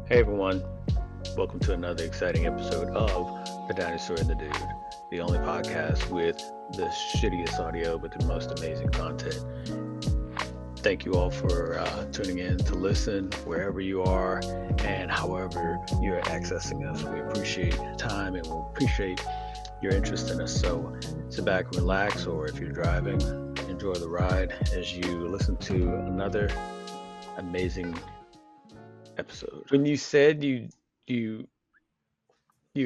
Hey everyone, welcome to another exciting episode of The Dinosaur and the Dude, the only podcast with the shittiest audio but the most amazing content. Thank you all for tuning in to listen wherever you are and however you're accessing us. We appreciate your time and we appreciate your interest in us. So sit back and relax, or if you're driving, enjoy the ride as you listen to another amazing episode. When you said you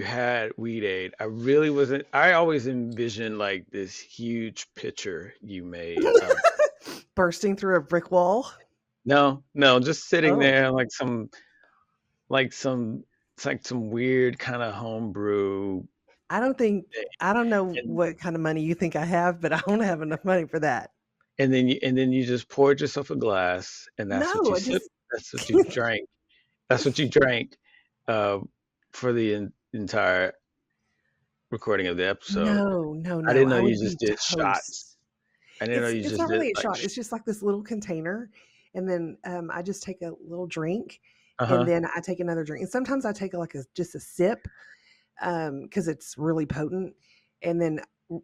had Weed Aid, I really wasn't. I always envisioned like this huge picture you made of. Bursting through a brick wall. No, just sitting Oh, there like some it's like some weird kind of homebrew I don't think thing. I don't know And what kind of money you think I have, but I don't have enough money for that. and then you just poured yourself a glass and that's what No, you I sipped. just That's what you drank. That's what you drank uh, for the entire recording of the episode. I no. didn't know I you would just be did shots. toast. I didn't know It's you it's just not did really a like. shot. It's just like this little container, and then I just take a little drink, and Uh-huh. then I take another drink. And sometimes I take like just a sip, because it's really potent, and then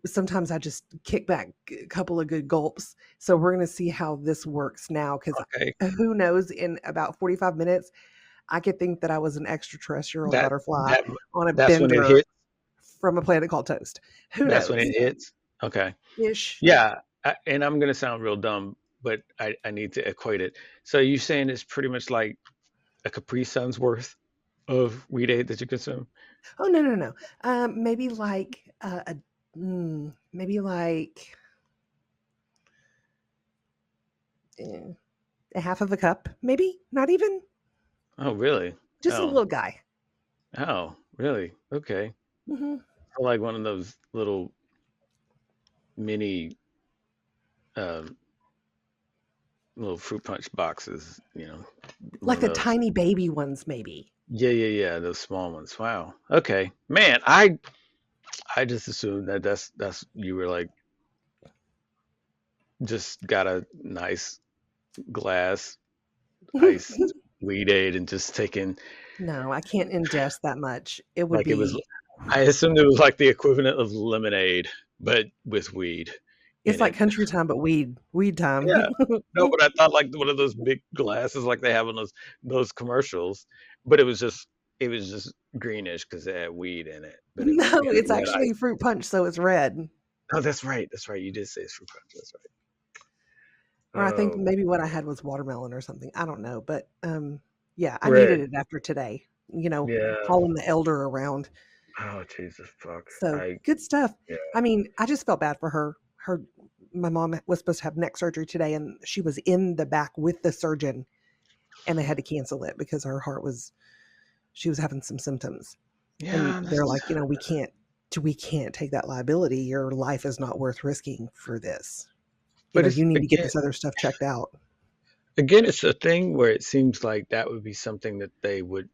sometimes I just kick back a couple of good gulps. So we're gonna see how this works now, because Okay. who knows, in about 45 minutes I could think that I was an extraterrestrial That butterfly that on a that's when it bender hits. from a planet called Toast. Who That's when knows? it hits. Okay. Ish. Yeah. And I'm gonna sound real dumb, but I need to equate it. So you saying it's pretty much like a Capri Sun's worth of weed aid that you consume? Oh, no. Maybe like maybe like eh, a half of a cup. Maybe not even. Oh, really? Just a Oh, little guy. oh, really? Okay. Hmm. I like one of those little mini, um, little fruit punch boxes. One Like of the those. tiny baby ones, maybe. Yeah. Those small ones. Wow. Okay, man. I just assumed that that's you were like just got a nice glass iced weed aid and just taking No, I can't ingest that much. It would like it was. be. I assumed it was like the equivalent of lemonade, but with weed It's in like it. country time, but weed Yeah. time. No, but I thought like one of those big glasses like they have on those commercials, but it was just greenish because it had weed in it, but it No, had it's red ice. actually fruit punch, so it's red. Oh, that's right. That's right. You did say it's fruit punch. That's right. Or I think Oh, maybe what I had was watermelon or something. I don't know, but yeah, I needed red. it after today. You know, Yeah. hauling the elder around. Oh, Jesus fuck. So I good stuff. Yeah. I mean, I just felt bad for her. My mom was supposed to have neck surgery today, and she was in the back with the surgeon, and they had to cancel it because she was having some symptoms, and Yeah, they're that's like, we can't take that liability. Your life is not worth risking for this. but it's You need to get again this other stuff checked out. again it's a thing where it seems like that would be something that they would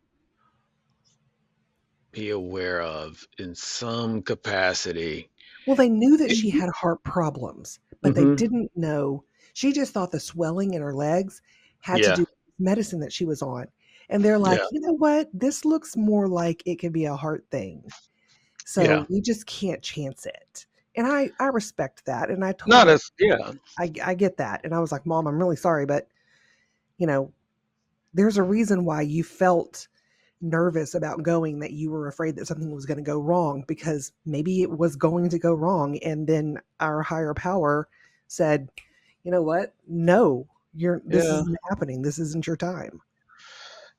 be aware of in some capacity. Well, they knew that she had heart problems, but they Mm-hmm. didn't know. She just thought the swelling in her legs had to Yeah. do with medicine that she was on. And they're Yeah. like, you know what? This looks more like it could be a heart thing. Yeah. So we just can't chance it. And I respect that. And I told No, her, that's yeah. I get that. And I was like, Mom, I'm really sorry, but you know, there's a reason why you felt nervous about going, that you were afraid that something was going to go wrong, because maybe it was going to go wrong, and then our higher power said, you know what, no, this Yeah. isn't happening, this isn't your time.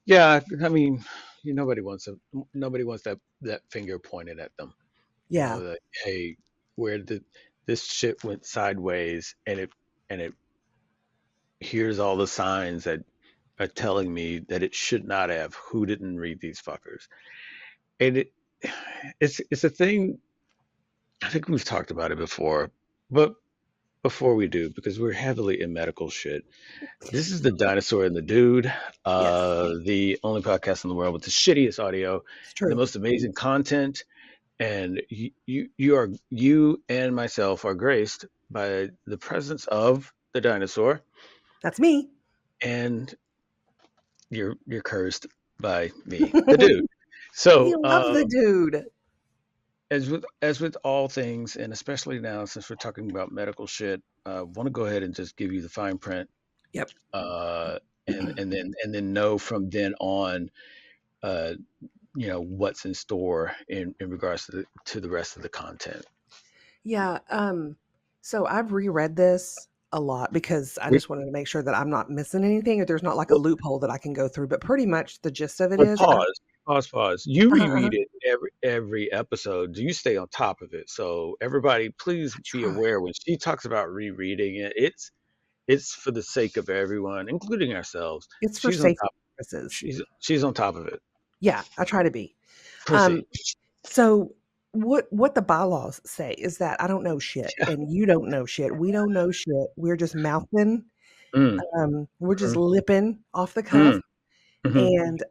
Yeah. I mean, nobody wants that finger pointed at them. Yeah. That hey, where did this shit went sideways and it here's all the signs that are telling me that it should not have. Who didn't read these fuckers? And it's a thing. I think we've talked about it before, but before we do, because we're heavily in medical shit, this is the Dinosaur and the Dude, Yes, the only podcast in the world with the shittiest audio it's and the true. most amazing content. And you and myself are graced by the presence of the dinosaur, That's me. and you're cursed. by me, the dude. So, We love the dude. as with all things, and especially now since we're talking about medical shit, I want to go ahead and just give you the fine print, Yep. uh, and then know from then on, uh, what's in store in regards to the rest of the content. Yeah. So I've reread this a lot because I We, just wanted to make sure that I'm not missing anything or there's not like a well, loophole that I can go through. But pretty much the gist of it but is pause. You uh-huh. reread it every episode. You stay on top of it. So everybody, please I be try. aware when she talks about rereading it. It's for the sake of everyone, including ourselves. It's for She's on safety top. purposes. She's on top of it. Yeah, I try to be. Um, Proceed. so what the bylaws say is that I don't know shit Yeah. and you don't know shit. We don't know shit. We're just mouthing. Mm, We're just mhm, lipping off the cuff mm, mhm, and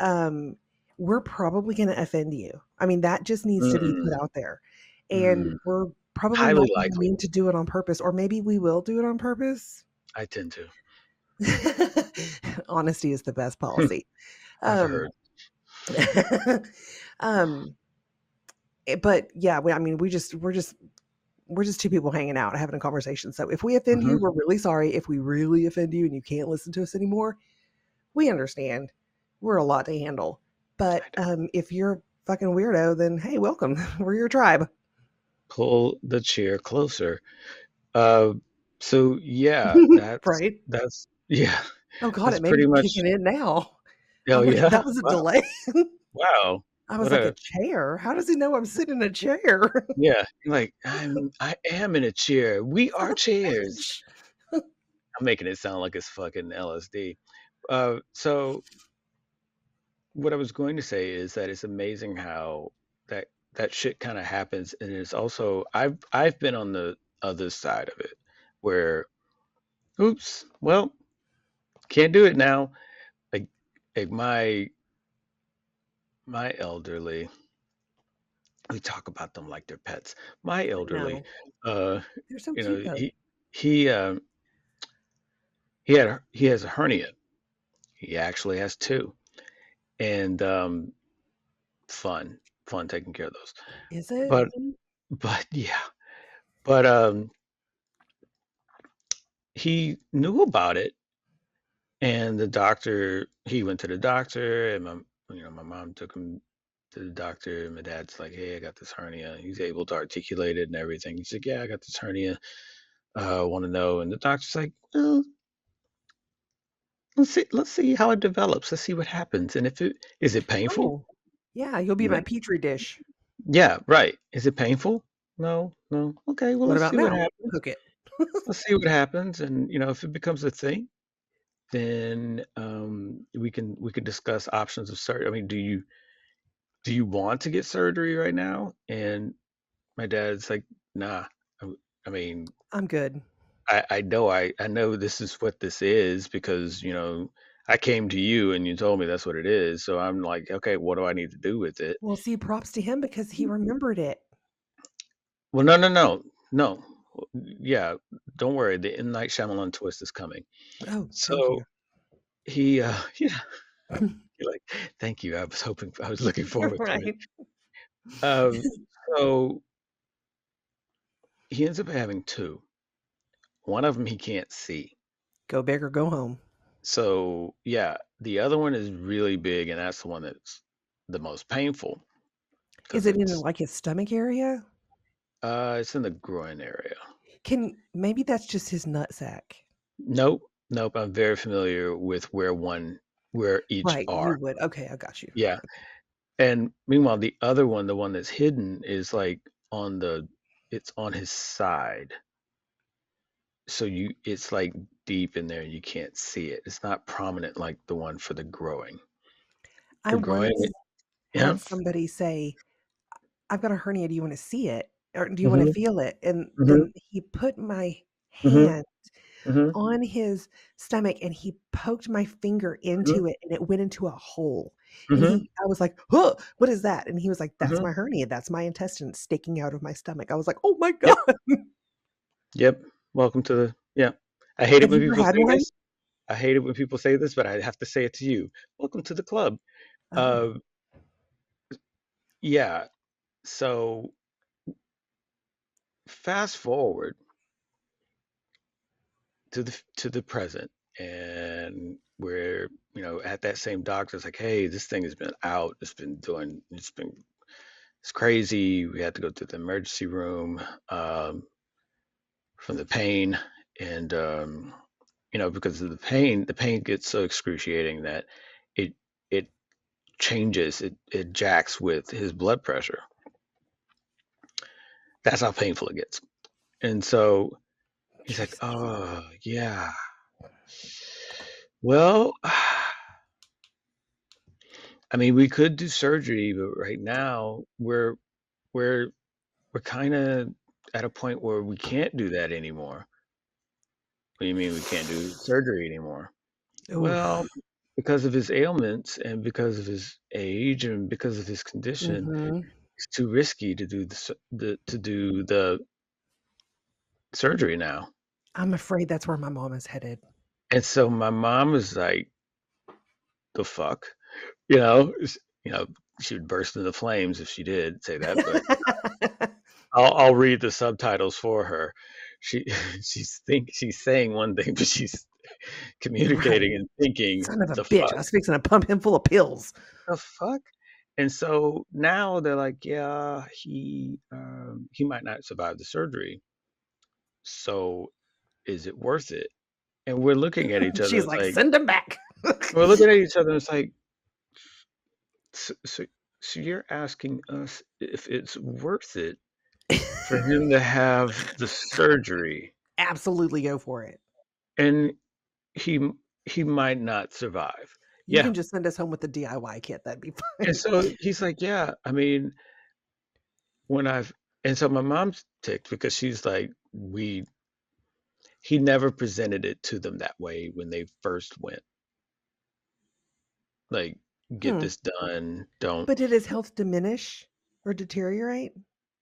we're probably going to offend you. I mean, that just needs to be put mm, out there. And mm. we're probably Highly not going to likely. mean to do it on purpose, or maybe we will do it on purpose. I tend to. Honesty is the best policy. I've Um, heard. um, but yeah, I mean, we're just two people hanging out having a conversation. So if we offend Hmm. you, we're really sorry. If we really offend you and you can't listen to us anymore, we understand. We're a lot to handle. But if you're a fucking weirdo, then hey, welcome. We're your tribe. Pull the chair closer. Uh, so yeah, that's Right? that's yeah, Oh God, that's it may be pretty much. kicking in now. Oh I'm like, yeah. that was a Wow. delay. Wow. I was What like, a a chair? How does he know I'm sitting in a chair? yeah. Like I am in a chair. We Son are of a chairs. bitch. I'm making it sound like it's fucking LSD. So what I was going to say is that it's amazing how that shit kind of happens, and it's also I've been on the other side of it, where oops, well, can't do it now. Like, like my elderly, we talk about them like they're pets. My I elderly, know. uh, They're so you cute know, though. he has a hernia. He actually has two, and fun fun taking care of those. Is it? But yeah, but he knew about it, and he went to the doctor, and my mom took him to the doctor, and my dad's like, hey, I got this hernia. He's able to articulate it and everything. He's like, yeah, I got this hernia. Want to know? And the doctor's like, well, let's see how it develops. Let's see what happens. And if it is it painful? Oh, yeah, you'll be my Like, petri dish. yeah, right. Is it painful? No, no. Okay, well, What let's about see what now? happens. Cook it. Let's see what happens. And if it becomes a thing, then we could discuss options of surgery. I mean, do you want to get surgery right now? And my dad's like, nah. I, I mean, I'm good. I know this is what this is because I came to you and you told me that's what it is. So I'm like, okay, what do I need to do with it? Well, see, props to him because he remembered it. Well, no, no, no, no. Yeah, don't worry. The M. Night Shyamalan twist is coming. Oh, thank So you. yeah, you're like, thank you. I was looking forward to it. Right. Um, so he ends up having two. One of them he can't see. Go big or go home. So yeah, the other one is really big, and that's the one that's the most painful Is because it in like his stomach area? it's in the groin area. Maybe that's just his nutsack. Nope, nope. I'm very familiar with where each Right, you are. would. Okay, I got you. Yeah, and meanwhile, the other one, the one that's hidden, is like it's on his side. So it's like deep in there, and you can't see it. It's not prominent like the one for the growing. I The growing, once yeah. had somebody say, "I've got a hernia. Do you want to see it, or do you want to Mhm, feel it?" And mhm, then he put my mhm, hand mhm, on his stomach and he poked my finger mhm, into it and it went into a hole. And mhm, I was like, "Huh, what is that?" And he was like, "That's mhm. my hernia. That's my intestines sticking out of my stomach." I was like, "Oh my Yep, God." yep. Welcome to the yeah. I hate it Have when you ever people had say one? this. I hate it when people say this, but I have to say it to you. Welcome to the club. Oh. Uh, yeah. So fast forward to the present, and we're at that same doctor. It's like, hey, this thing has been out. It's crazy. We had to go to the emergency room from the pain, and because of the pain gets so excruciating that it it changes, it jacks with his blood pressure. That's how painful it gets. And so he's like, Jesus. oh yeah, well, I mean, we could do surgery, but right now we're we're kind of at a point where we can't do that anymore. What do you mean we can't do surgery anymore? Well, Oof. because of his ailments and because of his age and because of his condition, Mm-hmm. it's too risky to do the surgery now. I'm afraid that's where my mom is headed. And so my mom was like, "The fuck," you know, you know, she would burst into flames if she did say that, but I'll read the subtitles for her. She she's saying one thing, but she's Right. communicating and thinking Son of a the bitch. I fuck, was fixing to pump him full of pills. the fuck. And so now they're like, yeah, he might not survive the surgery. So is it worth it? And we're looking at each other. She's It's like, like send him back. we're looking at each other. And it's like, so, so, so you're asking us if it's worth it for him to have the surgery, Absolutely go for it. and he he might not survive. You Yeah. can just send us home with the DIY kit. That'd be And fine. so he's like, yeah. I mean, when I've and so my mom's ticked because she's like, we he never presented it to them that way when they first went. Like, get Hmm. this done. Don't. But did his health diminish or deteriorate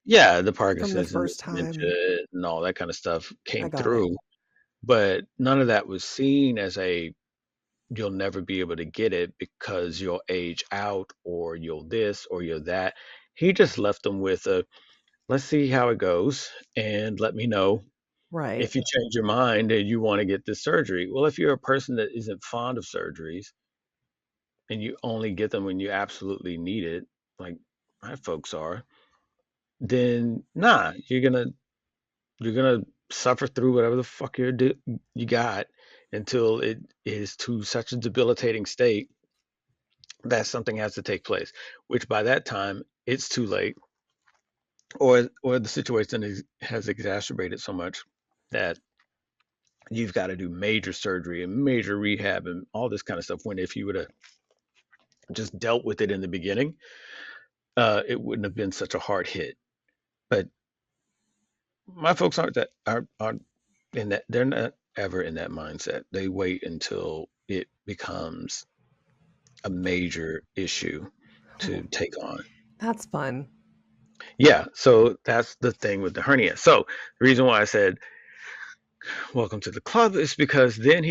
Yeah, the from the Parkinson's and the first time? dementia and all that kind of stuff I came got it. through, but none of that was seen as a you'll never be able to get it because you'll age out or you'll this or you'll that. He just left them with a let's see how it goes and let me know Right. if you change your mind and you want to get this surgery. Well, if you're a person that isn't fond of surgeries and you only get them when you absolutely need it, like my folks are, then nah, you're gonna suffer through whatever the fuck you got until it is to such a debilitating state that something has to take place. Which by that time it's too late, or the situation has exacerbated so much that you've got to do major surgery and major rehab and all this kind of stuff. When if you would have just dealt with it in the beginning, it wouldn't have been such a hard hit. But my folks aren't in that. They're not ever in that mindset. They wait until it becomes a major issue Oh, to take on. that's fun. Yeah, so that's the thing with the hernia. So the reason why I said welcome to the club is because then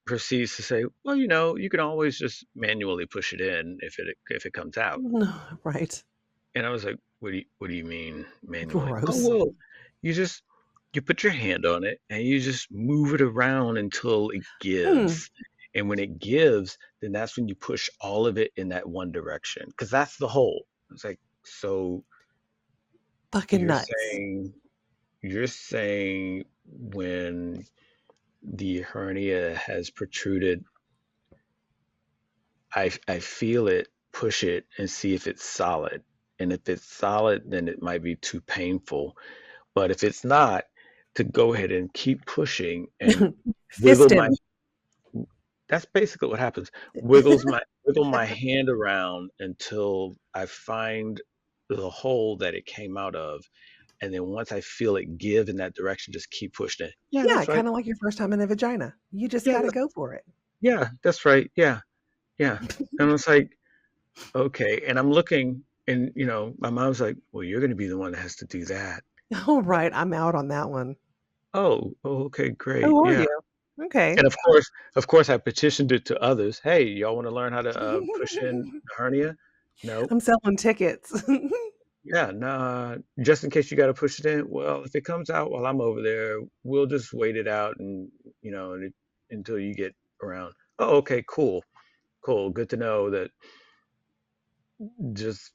proceeds to say, well, you can always just manually push it in if it comes out. Right. And I was like, what do you mean manually? Oh, Gross. well, you just you put your hand on it and you just move it around until it Hmm. gives. And when it gives, then that's when you push all of it in that one direction because that's the hole. It's like, so Fucking you're nuts. saying you're saying when the hernia has protruded, I feel it, push it, and see if it's solid. And if it's solid, then it might be too painful. But if it's not, to go ahead and keep pushing and Fist wiggle my him. that's basically what happens. Wiggle my hand around until I find the hole that it came out of. And then once I feel it give in that direction, just keep pushing it. Yeah, Yeah, that's right. kind of like your first time in a vagina. You just Yeah, got to go for it. yeah, that's right. Yeah, yeah. And it's like, okay. And I'm looking, and my mom's like, well, you're going to be the one that has to do that. All right, I'm out on that one. Oh, okay, great. How are Yeah. you? Okay. And of course, I petitioned it to others. Hey, y'all want to learn how to push in a hernia? No. I'm selling tickets. Yeah, nah. Just in case you got to push it in. Well, if it comes out while I'm over there, we'll just wait it out, and until you get around. Oh, okay, cool, cool. Good to know that. Just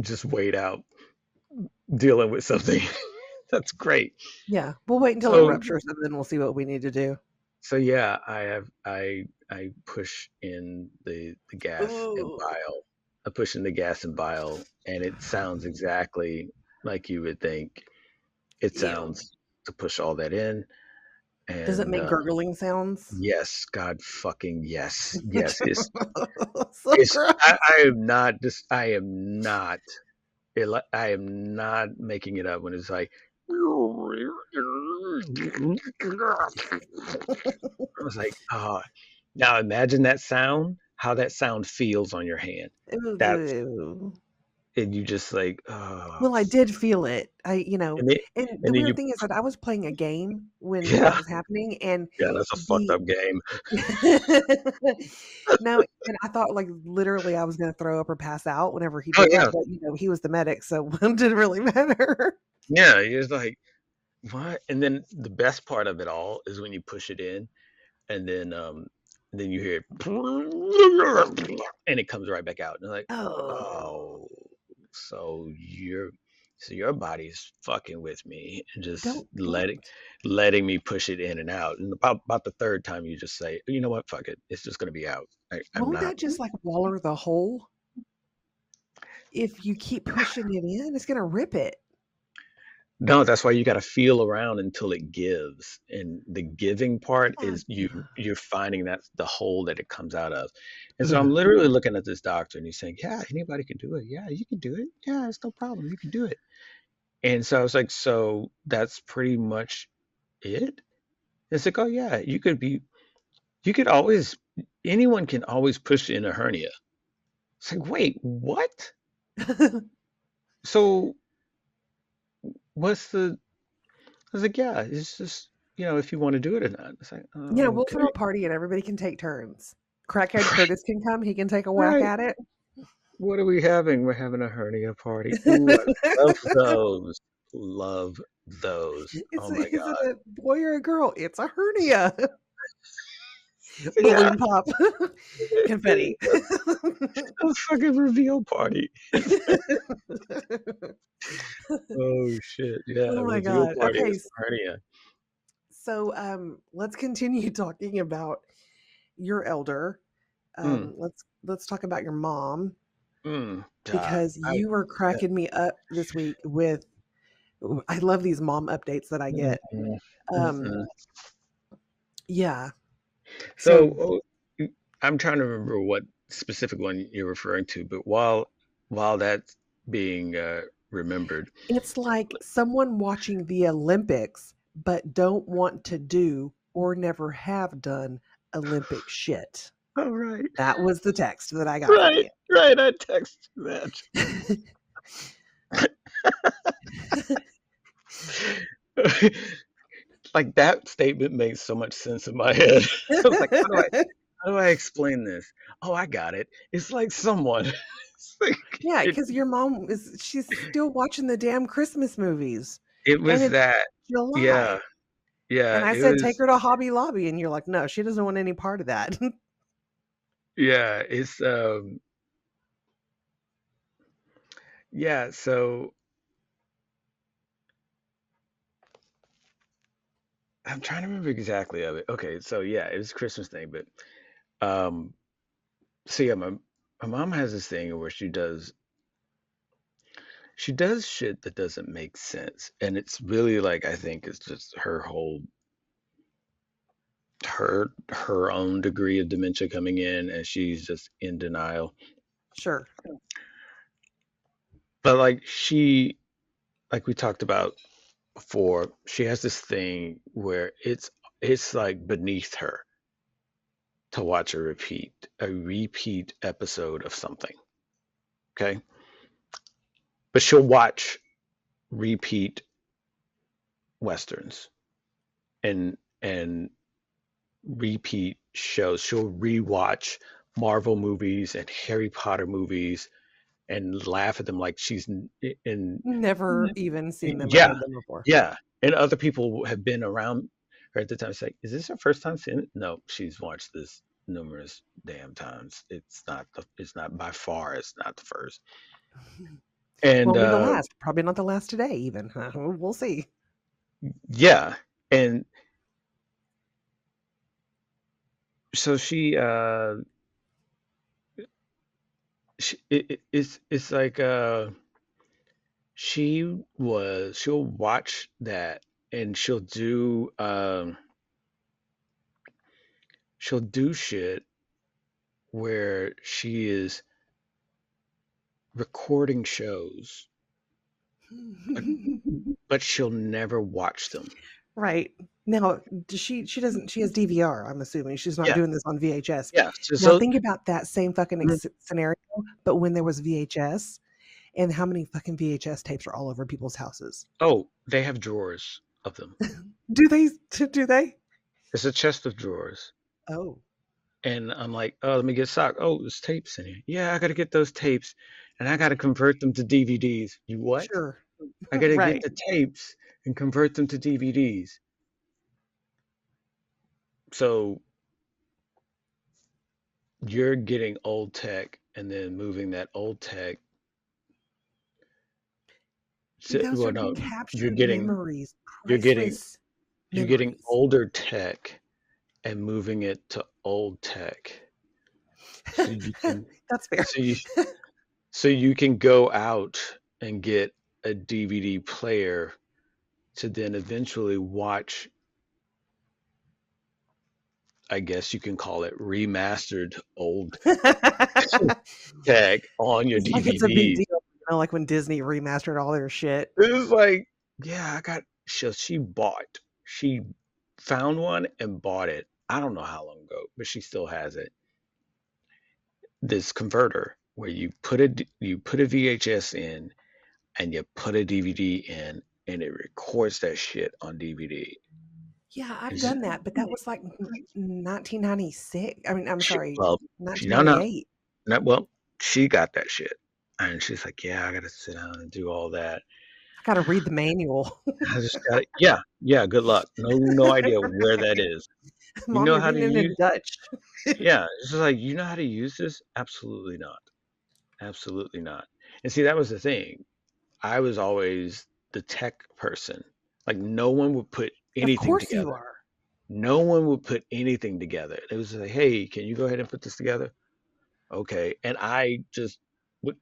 just wait out dealing with something. That's great. Yeah, we'll wait until it So ruptures and then we'll see what we need to do. so yeah, I push in the gas and Ooh. bile. I push in the gas and bile, and it sounds exactly like you would think it Ew. sounds to push all that in. Does it And make gurgling sounds? yes, God fucking yes, yes. So It's gross. I am not just I am not making it up when it's like I was like, oh, now imagine that sound, how that sound feels on your hand. That's Ew. and you just like, oh, Well, I did feel it. and then And the and then weird you, thing is that I was playing a game when that yeah, was happening, and yeah, that's a fucked the up game. no, and I thought, like, literally I was gonna throw up or pass out whenever he Oh did that, yeah, but, he was the medic, so it didn't really matter. yeah. You're just like, what? And then the best part of it all is when you push it in, and then you hear and it comes right back out. And you're like, Oh, oh, so your body's fucking with me and just don't letting me push it in and out. And about the third time you just say, you know what, fuck it. It's just gonna be out. I'm won't not. that just, like, waller the hole? If you keep pushing it in, it's gonna rip it. No, that's why you got to feel around until it gives. And the giving part is you're finding that the hole that it comes out of. And so I'm literally looking at this doctor and he's saying, "Yeah, anybody can do it. Yeah, you can do it. Yeah, it's no problem. You can do it." And so I was like, "So that's pretty much it?" It's like, "Oh yeah, you could always anyone can always push in a hernia." It's like, "Wait, what?" So what's the I was like, "Yeah, it's just, if you want to do it or not." It's like, "Oh, We'll throw okay." a party and everybody can take turns. Crackhead Curtis can come, he can take a whack Right. at it. What are we having? We're having a hernia party. Ooh, I love those. Love those. It's Oh a my is it God. a boy or a girl? It's a hernia. Yeah, Balloon pop. Confetti. it's a fucking reveal party. Oh shit. Yeah, Oh my reveal god. party Okay, is hernia. so, let's continue talking about your elder. Mm, Let's talk about your mom God. because you were cracking me up this week with ooh, I love these mom updates that I get. Mm, Um, mm-mm. yeah. So So, I'm trying to remember what specific one you're referring to, but while that's being remembered. it's like someone watching the Olympics but don't want to do or never have done Olympic shit. All right. That was the text that I got from Right, you. right. I text that. Like that statement makes so much sense in my head. I was like, how do I explain this? Oh, I got it. It's like someone. It's like Yeah, it, because your mom she's still watching the damn Christmas movies, it and was it's that. Yeah, July. yeah. And I It said, "Take was. her to Hobby Lobby," and you're like, "No, she doesn't want any part of that." Yeah, it's yeah. So I'm trying to remember exactly of it. Okay, so yeah, it was a Christmas thing, but um, so yeah, my mom has this thing where she does shit that doesn't make sense, and it's really like I think it's just her own degree of dementia coming in, and she's just in denial. Sure. But like we talked about before, she has this thing where it's like beneath her to watch a repeat episode of something. Okay, but she'll watch repeat westerns and repeat shows. She'll rewatch Marvel movies and Harry Potter movies and laugh at them like she's in. Never even seen them or Yeah, heard them before. yeah. And other people have been around her at the time. It's like, is this her first time seeing it? No, she's watched this numerous damn times. It's not by far, it's not the first. And Won't be the last. Probably not the last today, even. We'll see. yeah. And so it's like she'll watch that and she'll do shit where she is recording shows, but, but she'll never watch them. Right. Now, does she doesn't she has DVR, I'm assuming. She's not Yeah, doing this on VHS. yeah. Now think about that same fucking Mhm. scenario, but when there was VHS, and how many fucking VHS tapes are all over people's houses? Oh, they have drawers of them. Do they? Do they? It's a chest of drawers. Oh, And I'm like, oh, let me get sock. Oh, there's tapes in here. Yeah, I got to get those tapes and I got to convert them to DVDs. You what? sure. I got to get Right. the tapes and convert them to DVDs. So you're getting old tech and then moving that old tech. Those Well, are no, you're captured getting, memories, you're getting, priceless you're getting memories. older tech and moving it to old tech. So you can, That's fair. so you, so you can go out and get a DVD player to then eventually watch, I guess you can call it remastered old tech on your It's like it's a big DVDs. deal, like when Disney remastered all their shit. It was like, yeah, she found one and bought it. I don't know how long ago, but she still has it. This converter where you put a VHS in and you put a DVD in and it records that shit on DVD. Yeah, I've It's, done that, but that was like 1996. I mean, I'm sorry, well, no, no, 1998. not well. She got that shit, and she's like, "Yeah, I got to sit down and do all that." I gotta read the manual. I just got, yeah, yeah. Good luck. No idea where that is. You Mom, know you're how to reading it in use? Dutch. Yeah, it's just like you know how to use this? Absolutely not. Absolutely not. And see, that was the thing. I was always the tech person. Like no one would put Of anything course you together. are. No one would put anything together. It was like, hey, can you go ahead and put this together? Okay. And I just would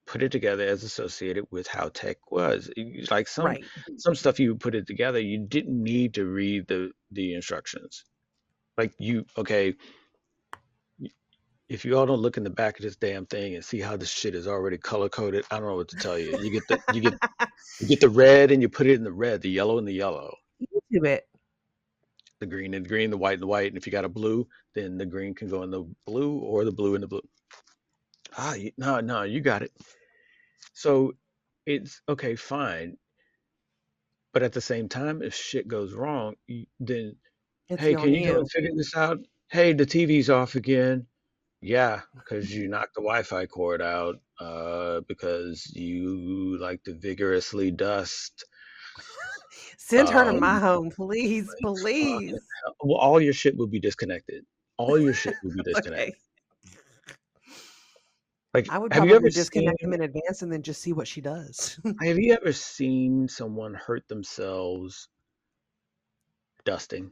put it together as associated with how tech was. Like Right. some stuff you would put it together, you didn't need to read the instructions. Like you, okay, if you all don't look in the back of this damn thing and see how this shit is already color coded, I don't know what to tell you. You get the red and you put it in the red, the yellow and the yellow, YouTube it. the green and the green, the white and the white. And if you got a blue, then the green can go in the blue or the blue in the blue. No, no, you got it. So it's okay, fine. But at the same time, if shit goes wrong, then, It's hey, can on you go and you. figure this out? Hey, the TV's off again. Yeah, because you knocked the Wi-Fi cord out, because you like to vigorously dust. Send her to my Um, home, please, like, fucking please. hell. Well, all your shit will be disconnected. All your shit will be disconnected. Okay. Like, I would have you ever probably seen? disconnect them in advance and then just see what she does. Have you ever seen someone hurt themselves dusting?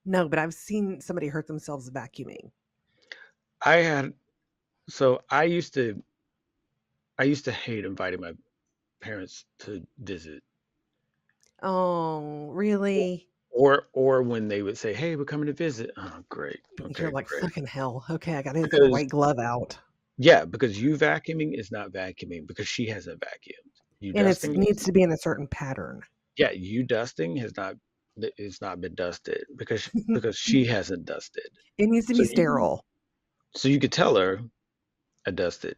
No, but I've seen somebody hurt themselves vacuuming. I had so I used to hate inviting my parents to visit, Oh, really? or when they would say, "Hey, we're coming to visit." Oh, great. You're Okay, like, great. fucking hell. Okay, I gotta get the Because white glove out. yeah, because you vacuuming is not vacuuming because she hasn't vacuumed. You And it dusting needs is to be in a certain pattern. yeah, you dusting has not it's not been dusted because she hasn't dusted. It needs to So be you sterile. so you could tell her I dusted.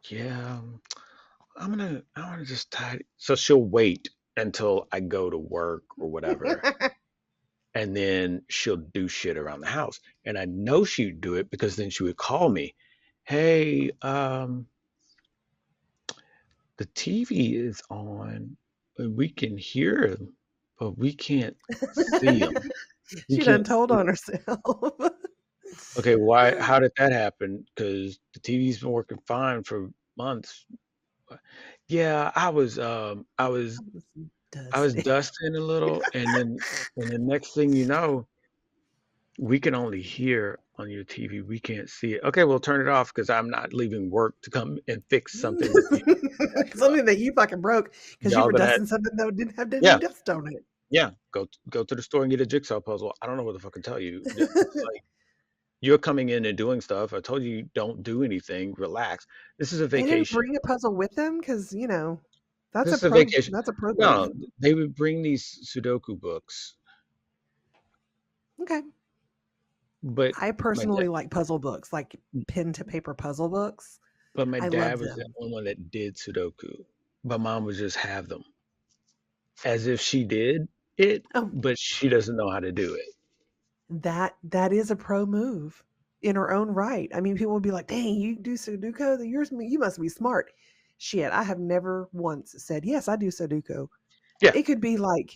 Yeah, I want to just tidy. So she'll wait until I go to work or whatever. and then she'll do shit around the house. And I know she'd do it because then she would call me, "Hey, the TV is on, and we can hear them, but we can't see them. We She done can't told see." on herself. Okay, why? How did that happen? Because the TV's been working fine for months. Yeah, I was Dusty. dusting a little, and the next thing you know, we can only hear on your TV. We can't see it. Okay, well, turn it off because I'm not leaving work to come and fix something that you Something that you fucking broke because you y'all were gonna have, dusting something that didn't have any yeah, dust on it. yeah. Go to the store and get a jigsaw puzzle. I don't know what the fuck to tell you. It's like you're coming in and doing stuff. I told you don't do anything. Relax. This is a They didn't vacation. bring a puzzle with them because that's a This is a pro. vacation. That's a pro No, move. they would bring these Sudoku books, Okay. but I my dad, personally like puzzle books, like pen to paper puzzle books. but my I love dad was the them. only one that did Sudoku. My mom would just have them as if she did it, Oh, but she doesn't know how to do it. that is a pro move in her own right. I mean, people will be like, "Dang, you do Sudoku? You must be smart." Shit, I have never once said, "Yes, I do Sudoku." Yeah. It could be like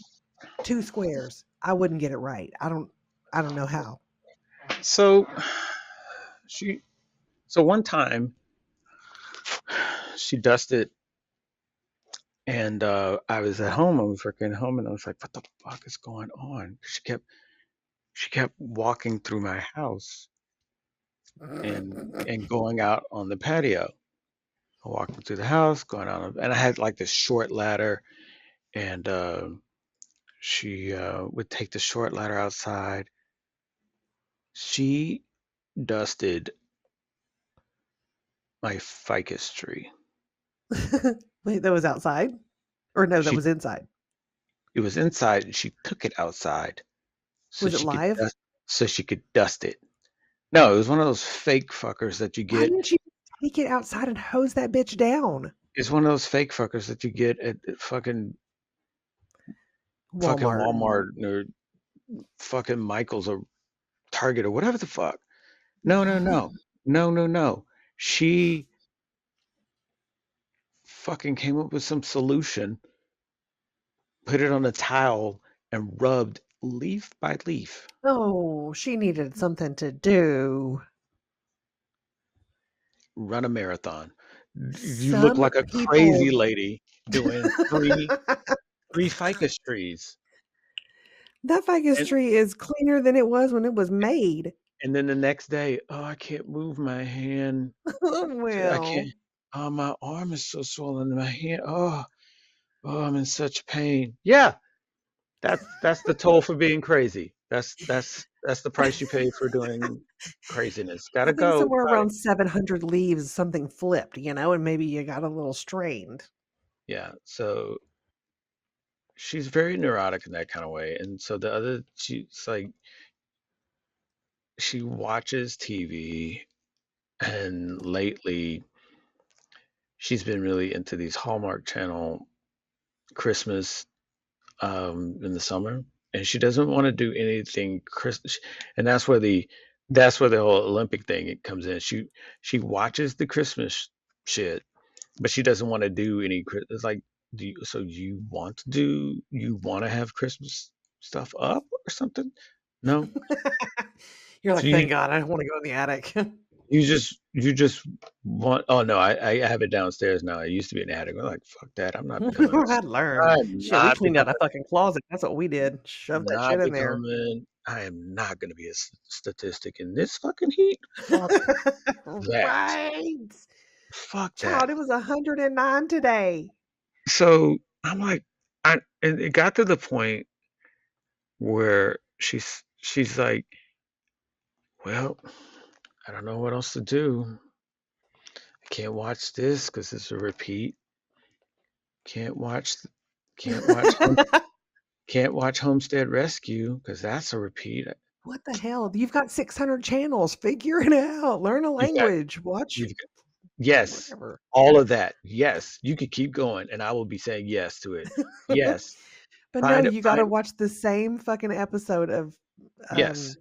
2 squares. I wouldn't get it right. I don't know how. So she, so one time she dusted, and I was at home. I was working at home, and I was like, "What the fuck is going on?" She kept walking through my house and going out on the patio. Walking through the house, going out, and I had like this short ladder, and she would take the short ladder outside. She dusted my ficus tree. Wait, that was outside? Or no, that She was inside. It was inside, and she took it outside so Was it she could live? dust it. No, it was one of those fake fuckers that you Why get. didn't you take it outside and hose that bitch down? It's one of those fake fuckers that you get at fucking Walmart. Walmart or fucking Michael's or Target or whatever the fuck. No, no, no. No, no, no. She fucking came up with some solution, put it on a towel, and rubbed leaf by leaf. Oh, she needed something to do. Run a marathon. You look Some like a crazy people lady doing three ficus trees. that ficus And tree is cleaner than it was when it was made. and then the next day, oh, I can't move my hand. I can't. Well, Oh, my arm is so swollen. My hand. Oh, I'm in such pain. Yeah, that's the toll for being crazy. That's the price you pay for doing craziness. I Gotta think go. somewhere Got it. around 700 leaves, something flipped, and maybe you got a little strained. Yeah. So she's very neurotic in that kind of way, and so she's like she watches TV, and lately she's been really into these Hallmark Channel Christmas in the summer, and she doesn't want to do anything Christmas, and that's where the whole Olympic thing it comes in. She watches the Christmas shit, but she doesn't want to do any. It's like, you want to have Christmas stuff up or something? No. You're So like, thank God, I don't want to go in the attic. you just want. Oh no, I have it downstairs now. It used to be in the attic. I'm like, fuck that. I'd learned. Shit, we cleaned out a fucking closet. That's what we did. Shove that shit in there. I am not going to be a statistic in this fucking heat. Fuck that. Right. Fuck that. Child, it was 109 today. So I'm like, and it got to the point where she's like, well, I don't know what else to do. I can't watch this because it's a repeat. Can't watch, can't watch, can't watch Homestead Rescue because that's a repeat. What the hell? You've got 600 channels. Figure it out. Learn a You've got, language. Watch you've Yes, whatever. all of that. Yes, you could keep going, and I will be saying yes to it. Yes. But no, Find it. you got to Find watch the same fucking episode of yes.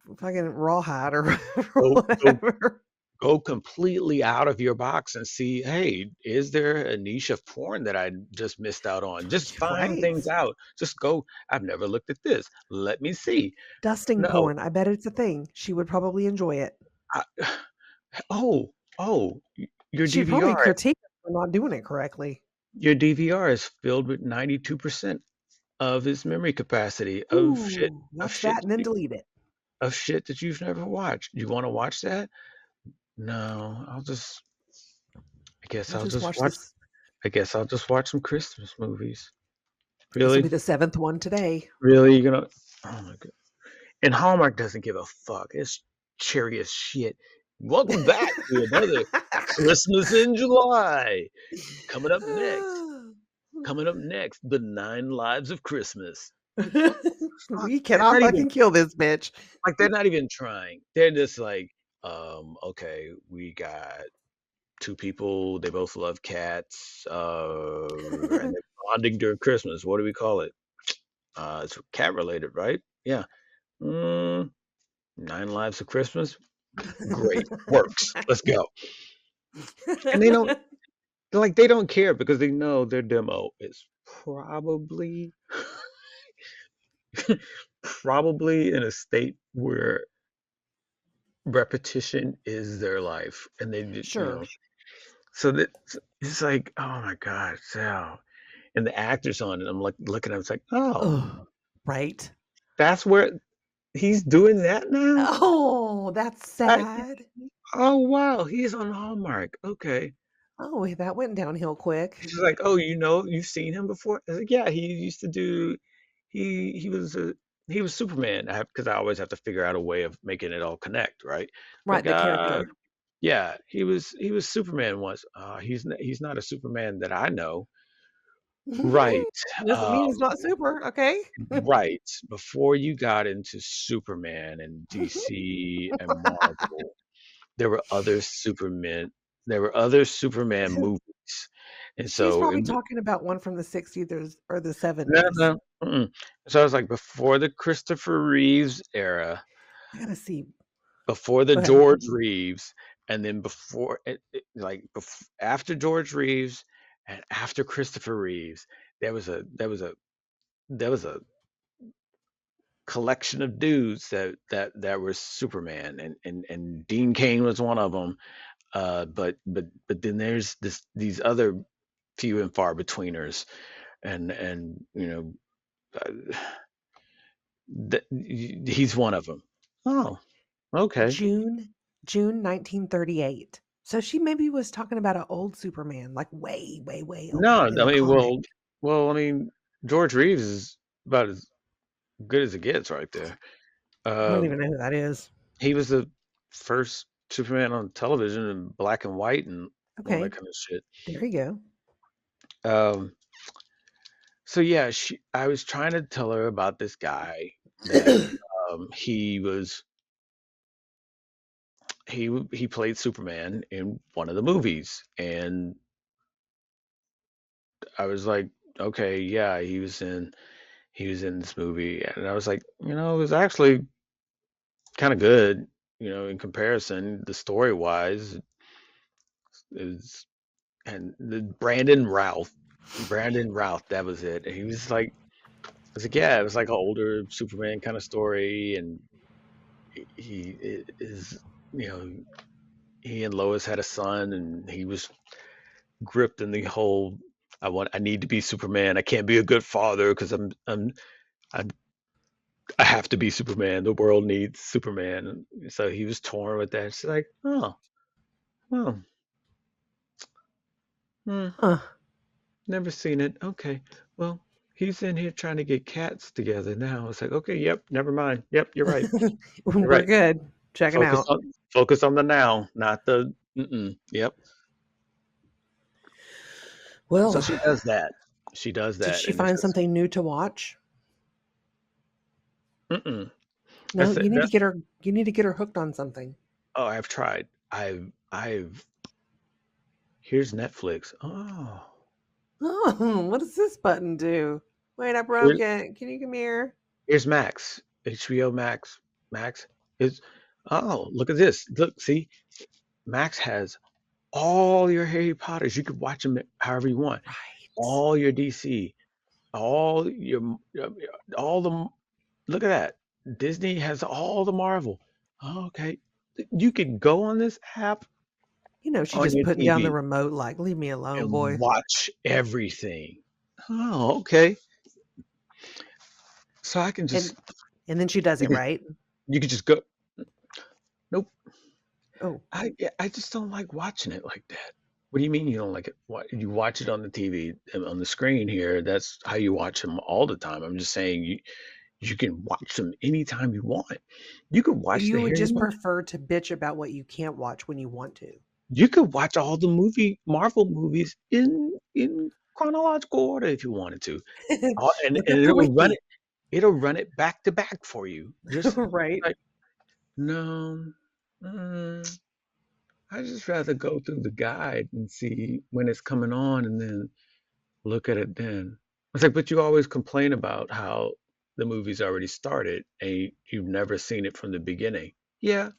um fucking Rawhide or Go go whatever. go completely out of your box and see, hey, is there a niche of porn that I just missed out on? Just find Right. things out. Just go, I've never looked at this. Let me see. Dusting No. porn. I bet it's a thing. She would probably enjoy it. I, oh, your She'd probably DVR, critique us for not doing it correctly. your DVR is filled with 92% of its memory capacity Ooh, of watch shit that and then delete it. of shit that you've never watched. You want to watch that? No, I guess We'll I'll just just watch watch this. I guess I'll just watch some Christmas movies. This will Really? be the seventh one today. Really? You're gonna Oh my god. And Hallmark doesn't give a fuck. It's cherry as shit. Welcome back to another Christmas in July. Coming up next. Coming up next, the 9 lives of Christmas. What the fuck? We They're cannot not even fucking kill this bitch. like they're not even trying. They're just like, okay, we got two people, they both love cats, and they're bonding during Christmas. What do we call it? It's cat related, right? Yeah. Mm, 9 lives of Christmas. Great. Works. Let's go. And they don't care because they know their demo is probably probably in a state where repetition is their life, and Sure. so that it's like, oh my god, so, and the actors on it, I'm like looking at it, it's like, oh, Oh, right. that's where he's doing that now. Oh, that's I, sad. oh wow, he's on Hallmark. Okay. Oh, that went downhill quick. She's like, oh, you've seen him before. I was like, yeah, he used to do. He was Superman. Because I always have to figure out a way of making it all connect, right? Right, Like, the character. yeah, he was Superman once. He's not a Superman that I know. Right. Doesn't mean he's Um, not super, okay? right. Before you got into Superman and DC and Marvel, there were other Supermen. There were other Superman movies, and She's so probably talking about one from the 60s or the no, 70s. no. Mm-mm. So I was like, before the Christopher Reeves era, I gotta see. before the Go ahead. George Reeves, and then after George Reeves and after Christopher Reeves, there was a collection of dudes that were Superman, and Dean Cain was one of them. But then there's these other few and far betweeners, and uh, he's one of them. Oh, okay. June June 1938. So she maybe was talking about an old Superman, like way, way, way No, old I in the mean, comic. I mean, George Reeves is about as good as it gets right there. I don't Um, even know who that is. he was the first Superman on television in black and white and all that Okay, kind of shit. there you go. Um, so yeah, I was trying to tell her about this guy that he was he played Superman in one of the movies, and I was like, okay, yeah, he was in this movie, and I was like, it was actually kind of good, in comparison, the story wise is, and the Brandon Routh, that was it. And he was like, I was like, yeah, it was like an older Superman kind of story, and he is, you know, he and Lois had a son, and he was gripped in the whole, I need to be Superman. I can't be a good father because I'm I have to be Superman. The world needs Superman. And so he was torn with that. It's like, oh, well, hmm, Huh. never seen it. Okay, well, he's in here trying to get cats together now. It's like, okay, yep, never mind. Yep, you're right. You're We're right. good. Checking Focus out. on focus on the now, not the. Mm-mm. Yep. So Well, she does that. She does did that, she and it's find just, something new to watch? mm-mm. No, you need to That. get her you need to get her hooked on something. Oh, I've tried. I've. Here's Netflix. Oh. Oh, what does this button do? Wait, I broke Here, it. Can you come here? here's Max. HBO Max. Max is. Oh, look at this. Look, see, Max has all your Harry Potters. You could watch them however you want. Right. All your DC, all your, all the. Look at that. Disney has all the Marvel. Oh, okay, you could go on this app She on just your putting down the TV remote like, leave me alone, and boy. watch everything. Oh, okay. So I can just And and then she does you it, can right? you can just go. Nope. Oh, I just don't like watching it like that. What do you mean you don't like it? You watch it on the TV and on the screen here? That's how you watch them all the time. I'm just saying you can watch them anytime you want. You could so watch the you would Harry just Potter. prefer to bitch about what you can't watch when you want to. You could watch all the Marvel movies in chronological order if you wanted to. Look And up the wiki. it'll run it back to back for you. Just Right. like no, mm, I just rather go through the guide and see when it's coming on and then look at it then. It's like, but you always complain about how the movie's already started and you've never seen it from the beginning. Yeah.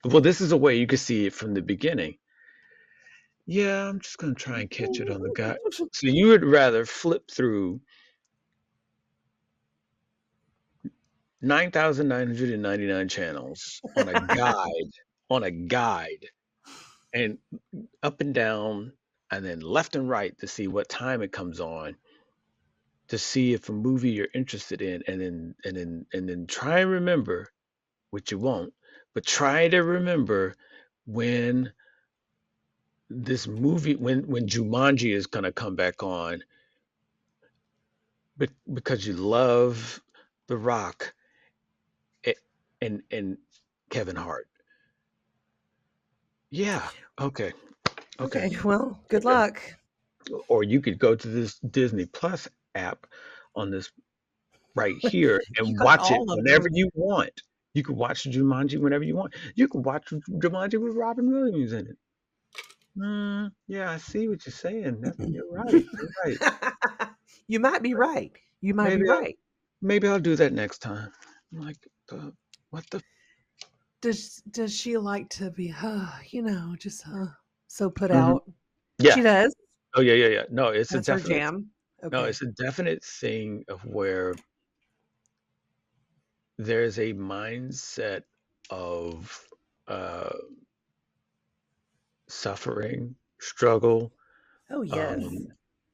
Well, this is a way you can see it from the beginning. Yeah, I'm just gonna try and catch it on the guide. So you would rather flip through 9,999 channels on a guide, and up and down, and then left and right to see what time it comes on, to see if a movie you're interested in, and then try and remember, which you won't, but try to remember when this movie, when Jumanji is gonna come back on, because you love The Rock a- and Kevin Hart. Yeah. Okay. Okay. Okay, well, good Okay. luck. Or you could go to this Disney Plus app on this right here You and got watch it all of whenever them. you want. You could watch Jumanji whenever you want. You could watch Jumanji with Robin Williams in it. Yeah, I see what you're saying. You're right. You're right. You might be right. You might be Maybe I'll right. maybe I'll do that next time. I'm like, what the? Does she like to be, just so put Mhm. out? Yeah. She does. Oh yeah, yeah, yeah. No, it's a That's her definite. jam. No, Okay. it's a definite thing of where there's a mindset of uh, suffering, struggle. Oh yes. Um,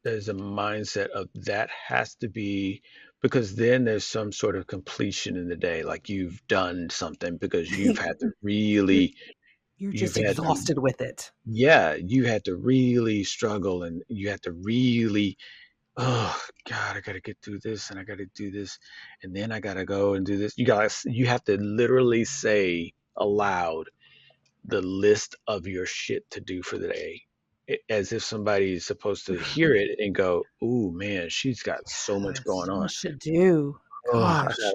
there's a mindset of that has to be because then there's some sort of completion in the day, like you've done something because you've had to you're really, you're you've just had to, exhausted with it. yeah, you had to really struggle and you had to really, oh God, I gotta get through this and I gotta do this and then I gotta go and do this. You have to literally say aloud the list of your shit to do for the day. As if somebody is supposed to hear it and go, "Ooh, man, she's got so much Yes, going so on. much to do. Oh, Gosh,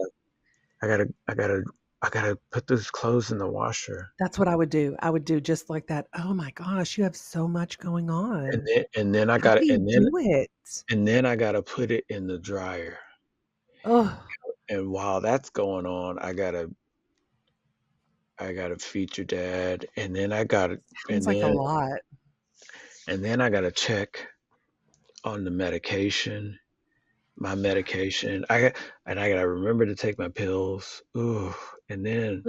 I gotta, I gotta, I gotta put those clothes in the washer." that's what I would do. I would do just like that. Oh my gosh, you have so much going And on. then I How do gotta, you do it? and then I gotta put it in the dryer. Oh, And while that's going on, I gotta feed your dad, and then sounds like a lot. I gotta check on the medication, my medication. I gotta remember to take my pills. Ooh, and then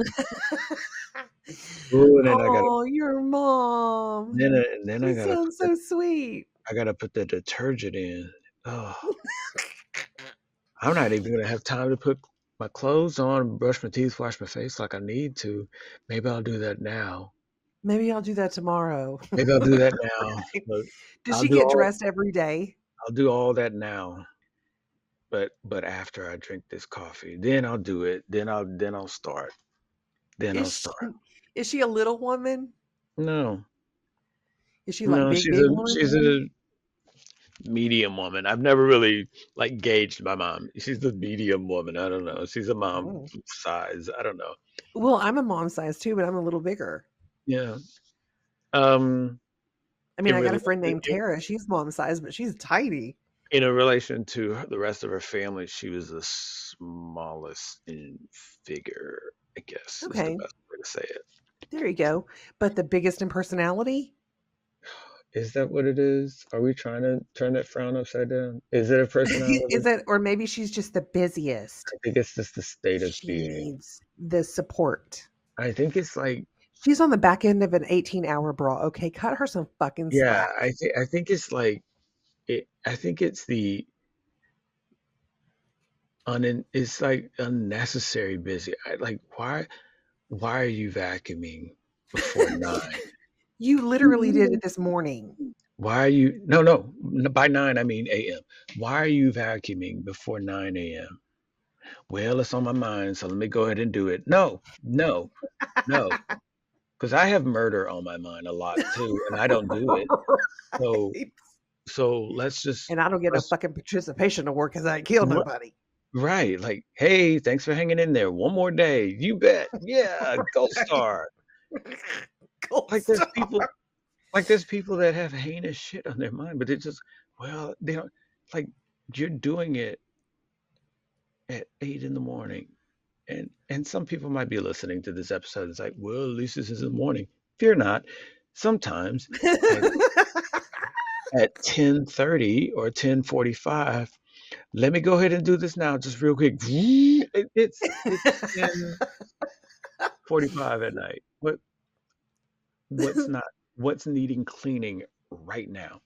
ooh, and then Oh, your mom. and then She sounds so sweet. I gotta put the detergent in. Oh, I'm not even gonna have time to put my clothes on, brush my teeth, wash my face like I need to. Maybe I'll do that now. Maybe I'll do that tomorrow. Maybe I'll do that now. But Does I'll she do get all dressed every day? I'll do all that now. But after I drink this coffee, then I'll do it. Then I'll start. Then Is I'll start. she is she a little woman? No, Is she like no, big, big woman? she's a medium woman. I've never really like gauged my mom. She's the medium woman. I don't know. She's a mom Oh. size. I don't know. Well, I'm a mom size too, but I'm a little bigger. Yeah. Um. I mean, It I got a really. friend named Tara. She's mom size, but she's tiny. in a relation to the rest of her family, she was the smallest in figure, I guess is the Okay, best way to say it. there you go. But the biggest in personality? Is that what it is? Are we trying to turn that frown upside down? Is it a Is personality? it, or maybe she's just the busiest. I think it's just the state of She being. needs the support. I think it's like, She's on the back end of an 18-hour bra. Okay, cut her some fucking yeah, slack. I think it's like I think it's the it's like unnecessary busy. Like why are you vacuuming before 9? You literally did it this morning. Why are you no, by 9 I mean AM. Why are you vacuuming before 9 AM? Well, it's on my mind, so let me go ahead and do it. No, no, no, because I have murder on my mind a lot too, and I don't do it. So Right. let's just And I don't get no let's fucking participation award because I ain't killed r- nobody. right, like, hey, thanks for hanging in there. One more day. You bet. Yeah, gold star. Gold Like there's star. people there's people that have heinous shit on their mind, but they just well, they don't like you're doing it at 8 in the morning. And some people might be listening to this episode. It's like, well, at least this is in the morning. Fear not. Sometimes at 10:30 or 10:45, let me go ahead and do this now, just real quick. It's 10:45 at night. What's not what's needing cleaning right now?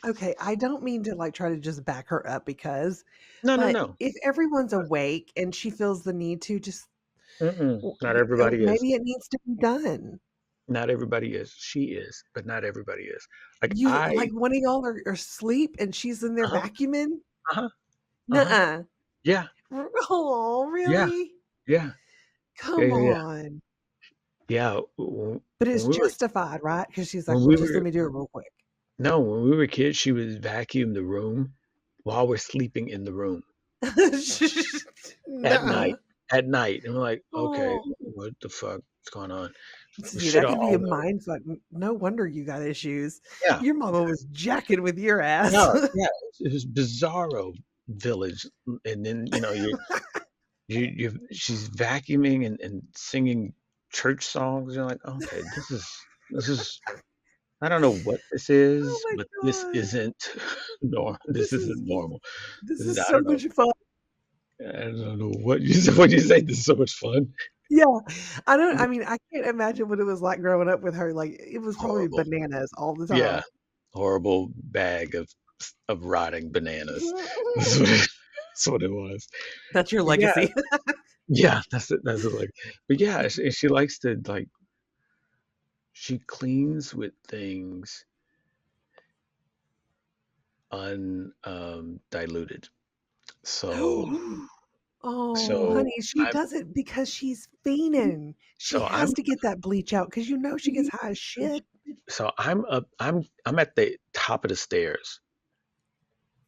Okay, I don't mean to like try to just back her up because, No, no, but no. if everyone's awake and she feels the need to just, Not everybody is. maybe it needs to be done. Not everybody is. She is, but not everybody is. Like You like one of y'all are asleep and she's in there uh-huh, vacuuming? uh-huh, uh-huh. Nuh-uh. Yeah, Oh, yeah, really? yeah, yeah, Come yeah, yeah. on. Yeah, But it's when we were justified, right? Because she's like, when well, we just let were me do it real quick. no, when we were kids, she would vacuum the room while we're sleeping in the room at Nuh-uh. night. At night, and we're like, okay, Oh. what the fuck is going on? See, Shit that could be a all over. mind fuck. No wonder you got issues. Yeah, Your mama was jacking with your ass. no, yeah, it was bizarro village, and then she's vacuuming and singing church songs. You're like, okay, this is I don't know what this Oh is, my but this god. isn't normal. This This isn't is normal. this This is is I so don't know. much fun. I don't know what you said. What you say? This is so much fun. Yeah. I mean, I can't imagine what it was like growing up with her. Like it was probably Horrible. bananas all the Yeah, time. horrible bag of rotting bananas. That's what it was. That's your But yeah, legacy. yeah, that's it. That's it. Like, but yeah, she likes to like she cleans with things diluted. So Oh, so honey, she I'm does it because she's fiending. She so has I'm to get that bleach out because you know she gets high as shit. so I'm up. I'm at the top of the stairs,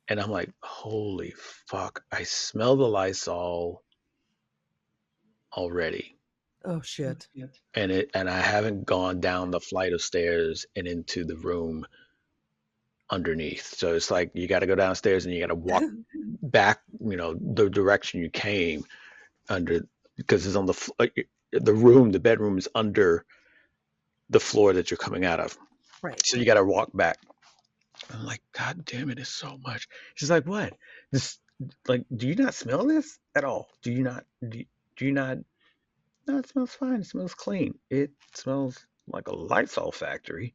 and I'm like, holy fuck! I smell the Lysol already, Oh shit. and I haven't gone down the flight of stairs and into the room underneath. So it's like you got to go downstairs and you got to walk back, the direction you came under because it's on the room, the bedroom is under the floor that you're coming out of. Right. So you got to walk back. I'm like, God damn it, it's so much. She's like, what? This, like, do you not smell this at all? Do you not? Do you not? No, it smells fine. It smells clean. It smells like a Lysol factory.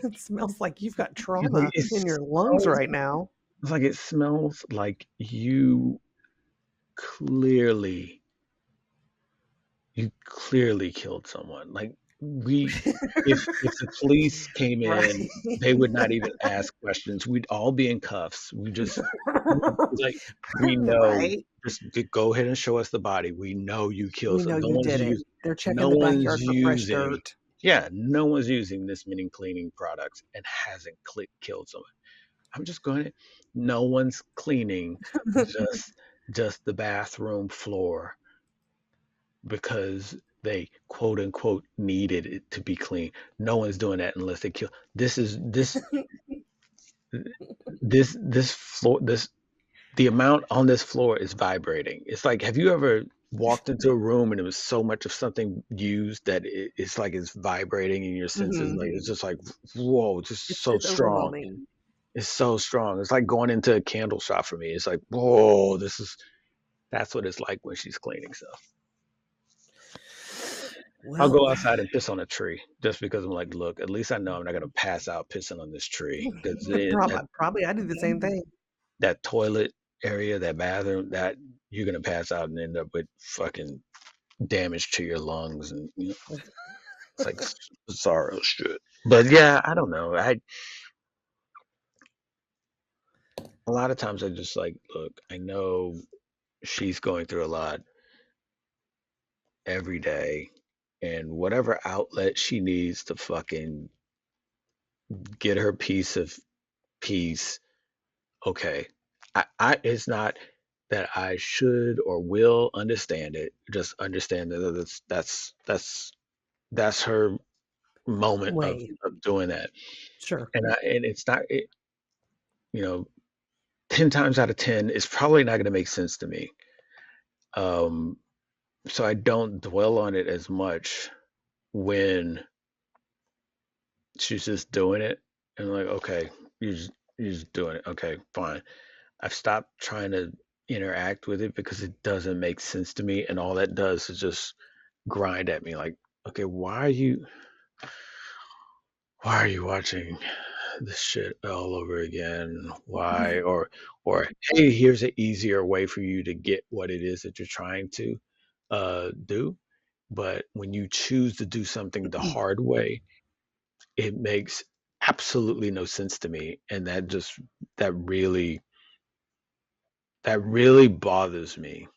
It smells like you've got It's like trauma it in your lungs smells. right now. It's like it smells like clearly, you clearly killed someone. Like we, if the police came Right. in, they would not even ask questions. We'd all be in cuffs. Like we know, Right. just go ahead and show us the body. We know you killed We know some. No you one's did it. using. They're checking No the one's backyard for fresh using. dirt. Yeah, no one's using this many cleaning products and hasn't killed someone. I'm just going to. No one's cleaning just just the bathroom floor because they quote unquote needed it to be clean. No one's doing that unless they kill. This is this. this floor, the amount on this floor is vibrating. It's like, have you ever walked into a room and it was so much of something used that it's like it's vibrating in your senses? Like Hmm. it's just like, whoa, just so It's strong. overwhelming. It's so strong. It's like going into a candle shop for me. It's like, whoa, that's what it's like when she's cleaning stuff. I'll Well, go outside and piss on a tree just because I'm like, look, at least I know I'm not gonna pass out pissing on this tree because probably I do the same thing. that toilet area, that bathroom, that you're gonna pass out and end up with fucking damage to your lungs, and it's like bizarre shit. But yeah, I don't know. A lot of times I just like, look, I know she's going through a lot every day, and whatever outlet she needs to fucking get her piece of peace. Okay, I it's not that I should or will understand it. Just understand that that's her moment Way. of doing that. Sure. And it's not you know 10 times out of 10 it's probably not going to make sense to me. Um so I don't dwell on it as much when she's just doing it, and I'm like, okay, you're just doing it. Okay, fine. I've stopped trying to interact with it because it doesn't make sense to me, and all that does is just grind at me like, okay, why are you watching this shit all over again? Why? Or hey, here's an easier way for you to get what it is that you're trying to do. But when you choose to do something the hard way, it makes absolutely no sense to me, and that really that really bothers me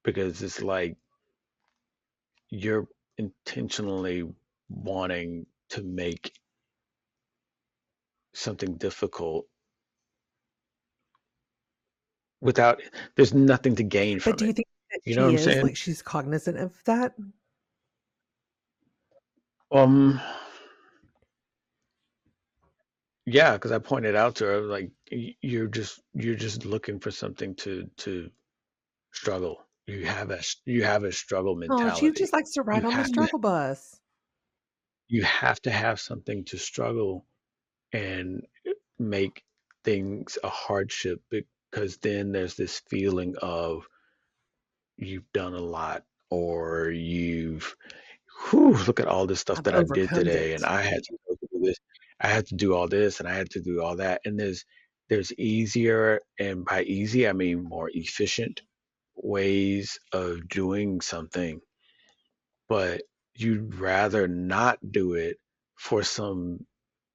because it's like you're intentionally wanting to make something difficult without there's nothing to gain But from do you it. think that You know what she I'm is, saying? like, she's cognizant of that? Um, yeah, because I pointed out to her like you're just looking for something to struggle. You have a struggle Oh, she mentality. just likes to You ride on the have to struggle bus. you have to have something to struggle and make things a hardship, because then there's this feeling of you've done a lot, or look at all this stuff I've that I did overcome today, and it. I had to go through this. I had to do all this, and I had to do all that. And there's easier, and by easy I mean more efficient ways of doing something, but you'd rather not do it for some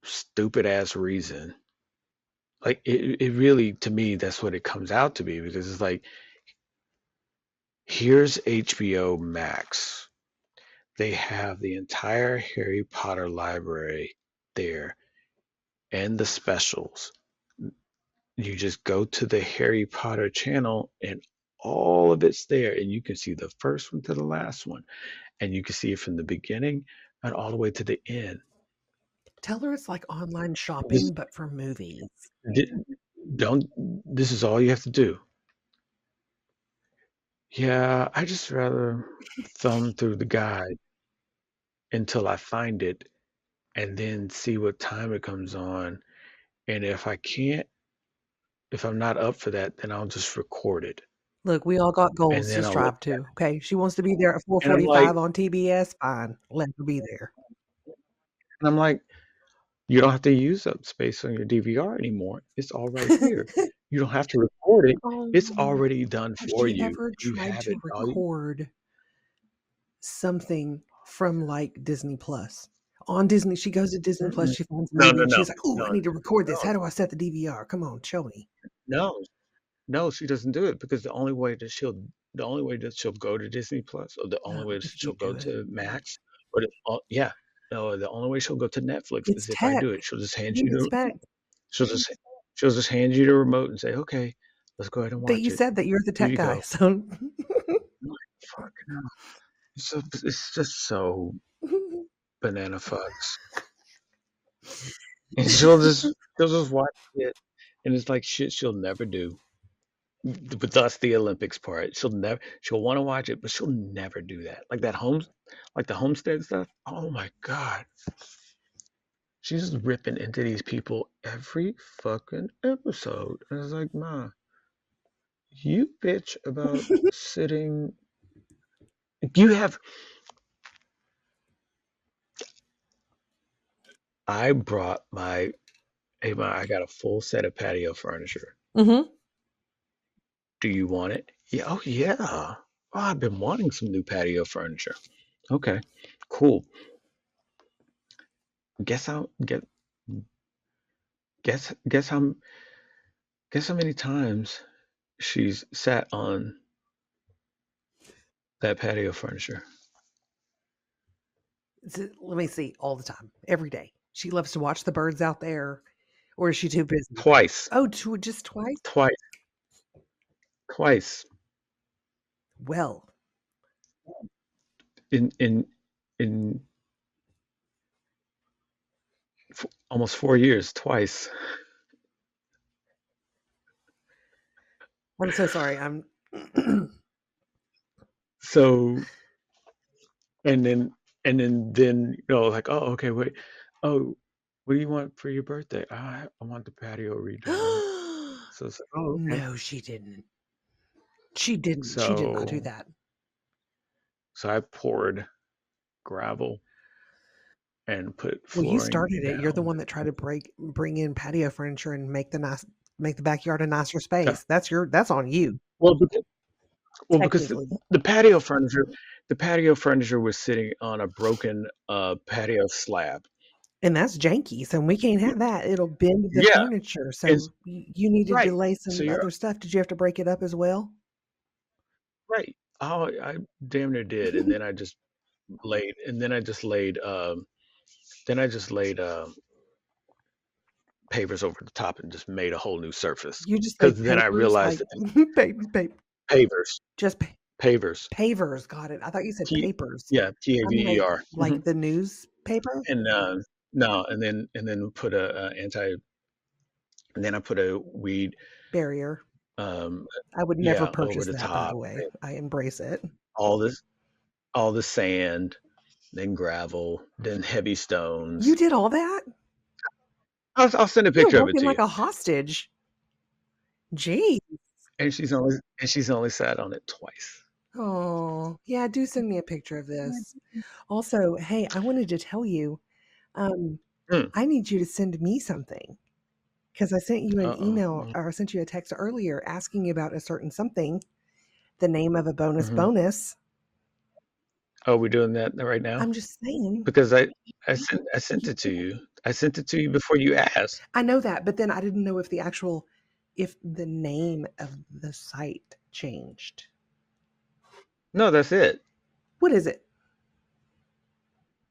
stupid ass reason. Like it really, to me, that's what it comes out to be, because it's like, here's HBO Max. They have the entire Harry Potter library there and the specials. You just go to the Harry Potter channel and all of it's there, and you can see the first one to the last one, and you can see it from the beginning and all the way to the end. Tell her it's like online This shopping, but for movies. don't this is all you have to do. Yeah, I just rather thumb through the guide until I find it and then see what time it comes on. And if I'm not up for that, then I'll just record it. Look, we all got And goals to then I'll look strive at to, okay? She wants to be there at it. And I'm like, 4:45 on TBS, fine, let her be there. and I'm like, you don't have to use up space on your DVR anymore. It's all right here. You don't have to record it. It's Oh, already done has for she you. ever You tried have to it. record something from, like, Disney Plus? On Disney she goes to Disney Plus, Mm-mm. she finds a No, movie, no, and no, she's like, "Ooh, I no, need to record this. no, How do I set the DVR? Come on, show me." no. No, she doesn't do it, because the only way that she'll go to Disney Plus, or the only way Oh, that if you she'll go do it. to Max, or yeah, no, the only way she'll go to Netflix It's is if I tech. do it. What do you expect? She'll just she'll just hand you the remote and say, "Okay, let's go ahead and But watch you it. said that you're the Here tech you guy, go." so I'm like, fucking hell. It's just so banana fucks. and she'll just watch it, and it's like shit she'll never do. But that's the Olympics part. She'll want to watch it, but she'll never do that. Like the homestead stuff. Oh my God. She's just ripping into these people every fucking episode. And it's like, Ma, you bitch about sitting. You have. I brought my. Hey, Ma, I got a full set of patio furniture. Mm-hmm. Do you want it? Yeah. Oh, yeah. Oh, I've been wanting some new patio furniture. Okay, cool. Guess how get guess how many times she's sat on that patio furniture? Let me see. All the time, every day. She loves to watch the birds out there, or is she too busy? Twice. Oh, just twice? Twice. Twice. Well, In almost 4 years, twice. I'm so sorry. I'm So and then like, oh, okay, wait. Oh, what do you want for your birthday? I want the patio redone. So it's like, oh, okay. No, she didn't. She didn't. She did not do So that. so I poured gravel and put Well, you flooring started it. You're the down. one that tried to bring in patio furniture and make the backyard a nicer Yeah. space. That's on you, Well, because technically. the patio furniture was sitting on a broken patio slab. And that's janky, so we can't have that. It'll bend the Yeah, furniture. and So you needed to right. lay So some you're other stuff. Did you have to break it up as well? right. Oh, I damn near did, and then I just laid, and then I just laid pavers over the top and just made a whole new surface. You just Because laid then I papers, realized like that pavers, just pavers, pavers. Got it. I thought you said T, papers. yeah, I'm Paver. like the newspaper And no, and then put and then I put a weed, barrier. um, I would never yeah, over purchase the that, by the top. way. And I embrace it. all this, all the sand, then gravel, then heavy You stones. did all that? I'll send a You're picture of it working to you. like a hostage. Gee. And she's only sat on it twice. Oh, yeah, do send me a picture of this. Also, hey, I wanted to tell you, um, Mm, I need you to send me something because I sent you an uh-oh. email or I sent you a text earlier asking you about a certain something, the name of a Mm-hmm. bonus. Oh, we're doing that right now? I'm just saying. Because I sent it to you. I sent it to you before you asked. I know that, but then I didn't know if the name of the site changed. No, that's it. What is it?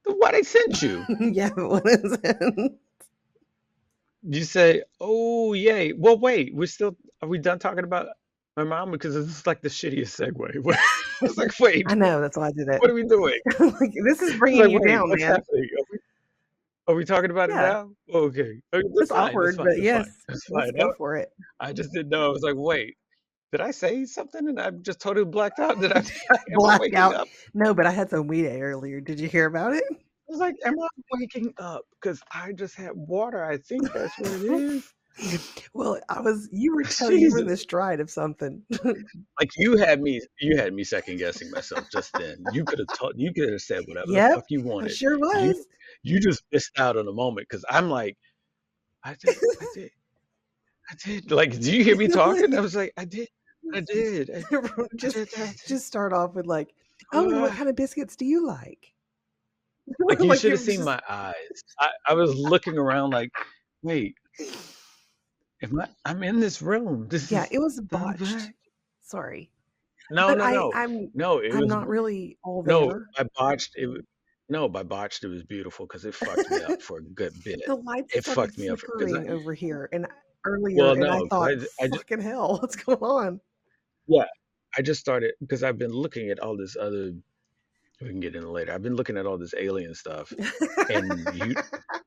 What I sent you. Yeah, what is it? You say, "Oh, yay." Well, wait, are we done talking about my mom? Because this is like the shittiest segue. I was like, wait, I know, that's why I did it. what are we doing? Like, this is It's bringing like, you wait, down, what's man. happening? Are we talking about it Yeah, now? Oh, okay. Okay, that's it's fine. That's awkward, fine. but That's fine. yes, That's let's fine. go for it. I just didn't know. I was like, wait, did I say something and I just totally blacked out? Am I waking Blackout. up? No, but I had some weed earlier. Did you hear about it? I was like, am I waking up? Because I just had water. I think that's what it is. Well, you were in Jesus. the stride of something. Like you had me second guessing myself just then. You could have said whatever the Yep, fuck you I wanted. sure was. You just missed out on the moment because I'm like, I did, I did, I did. Like, do you hear me talking? I was like, I just did that. just start off with like, oh, and what Uh, kind of biscuits do you like? like you Like should it have was seen just my eyes. I was looking around like, wait, I'm in this room. This yeah, is it was the botched. back. Sorry. No, But no, no, no. It I'm was not really all no. there. I botched it. No, by botched it was beautiful because it fucked me up for a good bit. The lights It started fucked me up because flickering over here and earlier, well, and I no, thought, because I just "Fucking hell, what's going on?" yeah, I just started because I've been looking at all this other. We can get into later. I've been looking at all this alien stuff, and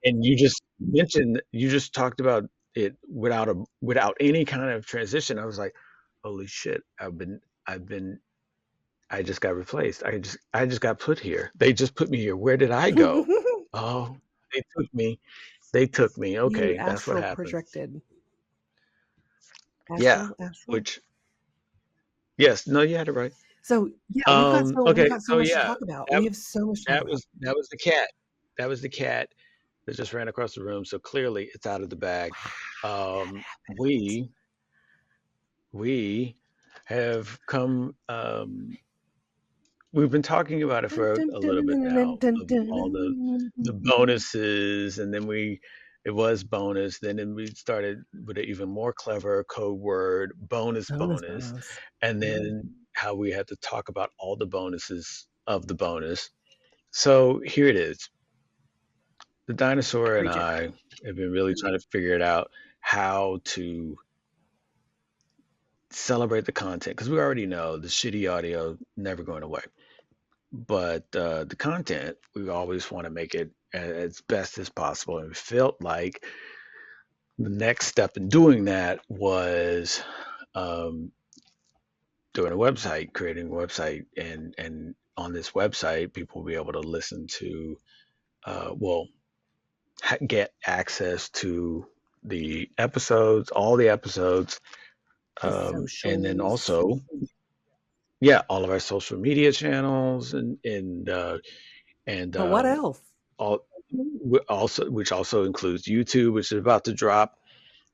and you just talked about it without any kind of transition. I was like, holy shit, I've been I just got replaced. I just got put here. They just put me here. Where did I go? Oh, they took me. They took me. You Okay, that's what astral happened. projected. Yeah, Astral. which yes, no, you had it right. So yeah, we've Okay, got so so much to yeah, talk about. that We have so much to talk about. that was the cat. That was the cat that just ran across the room. So clearly, it's out of the bag. Um, we we have come. We've been talking about it Dun, for dun, a dun, little bit dun, now dun, dun, of all the dun. bonuses, and then it was bonus. Then we started with an even more clever code word, bonus, Bonus. and then how we had to talk about all the bonuses of the bonus. So here it is. The dinosaur and Preach it. I have been really trying to figure it out how to celebrate the content because we already know the shitty audio never going away. But the content, we always want to make it as best as possible. And it felt like the next step in doing that was um, doing a website, creating a website, and on this website, people will be able to listen to, well, get access to the episodes, all the episodes, The and then socials. also, yeah, all of our social media channels and But what else? all also which also includes YouTube, which is about to drop.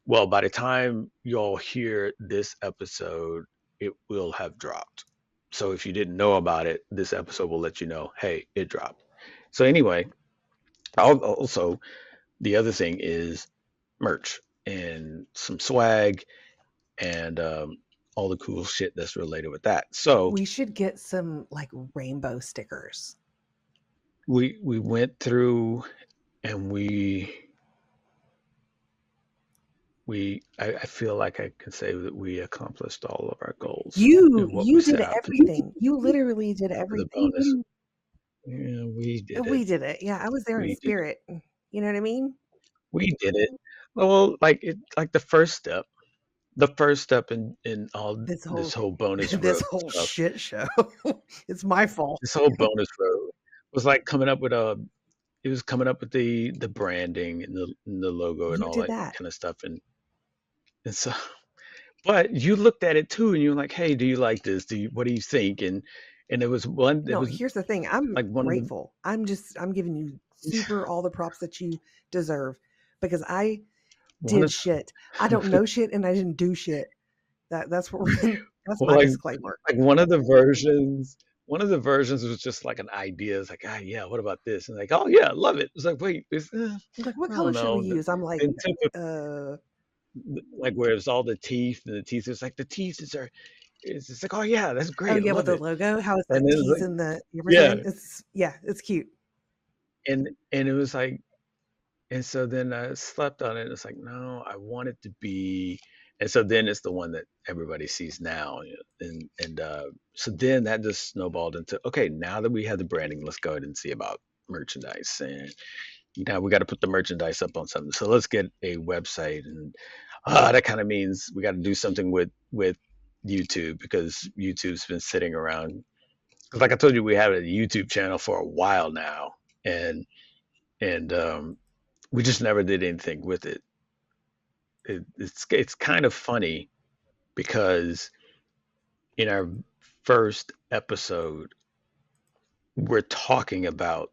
Well, by the time y'all hear this episode, it will have dropped. So if you didn't know about it, this episode will let you know, hey, it dropped. So anyway, also the other thing is merch and some swag and all the cool shit that's related with that. So We should get some like rainbow stickers. we went through and I feel like I can say that we accomplished all of our goals You and what we you set did out to do everything. You literally did for the bonus. everything. Yeah, we did it. We did it. Yeah, I was there in We did it. spirit. You know what I mean? We did it. Well, like the first step in all This this whole whole bonus this road whole stuff, shit show. It's my fault. this whole bonus road was like coming up with it was coming up with the branding and the logo and You all did that that. kind of stuff and so but you looked at it too and you were like, hey, do you like this? What do you think? And it No, was here's the thing. I'm like one of the grateful. I'm giving you super all the props that you deserve because I one did of shit. I don't know shit and I didn't do shit. That's what that's well, my disclaimer. like one of the versions was just like an idea. It's like, ah, yeah, what about this? And like, oh yeah, I love it. It's like, wait, Like, what I color don't should we know. use? I'm like, Then uh, like where it's all the teeth and the teeth. It's like the teeth it's just like, oh yeah, that's oh great. I yeah, with love the it. logo, how it's the And then it's T's like, and the yeah, everything. It's yeah, it's cute. and it was like, and so then I slept on it. And it's like, no, I want it to be. And so then it's the one that everybody sees now. And so then that just snowballed into, okay, now that we have the branding, let's go ahead and see about merchandise. And now we got to put the merchandise up on something. So let's get a website. And that kind of means we got to do something with YouTube because YouTube's been sitting around. 'Cause like I told you, we have a YouTube channel for a while now. And we just never did anything with it. It's kind of funny because in our first episode, we're talking about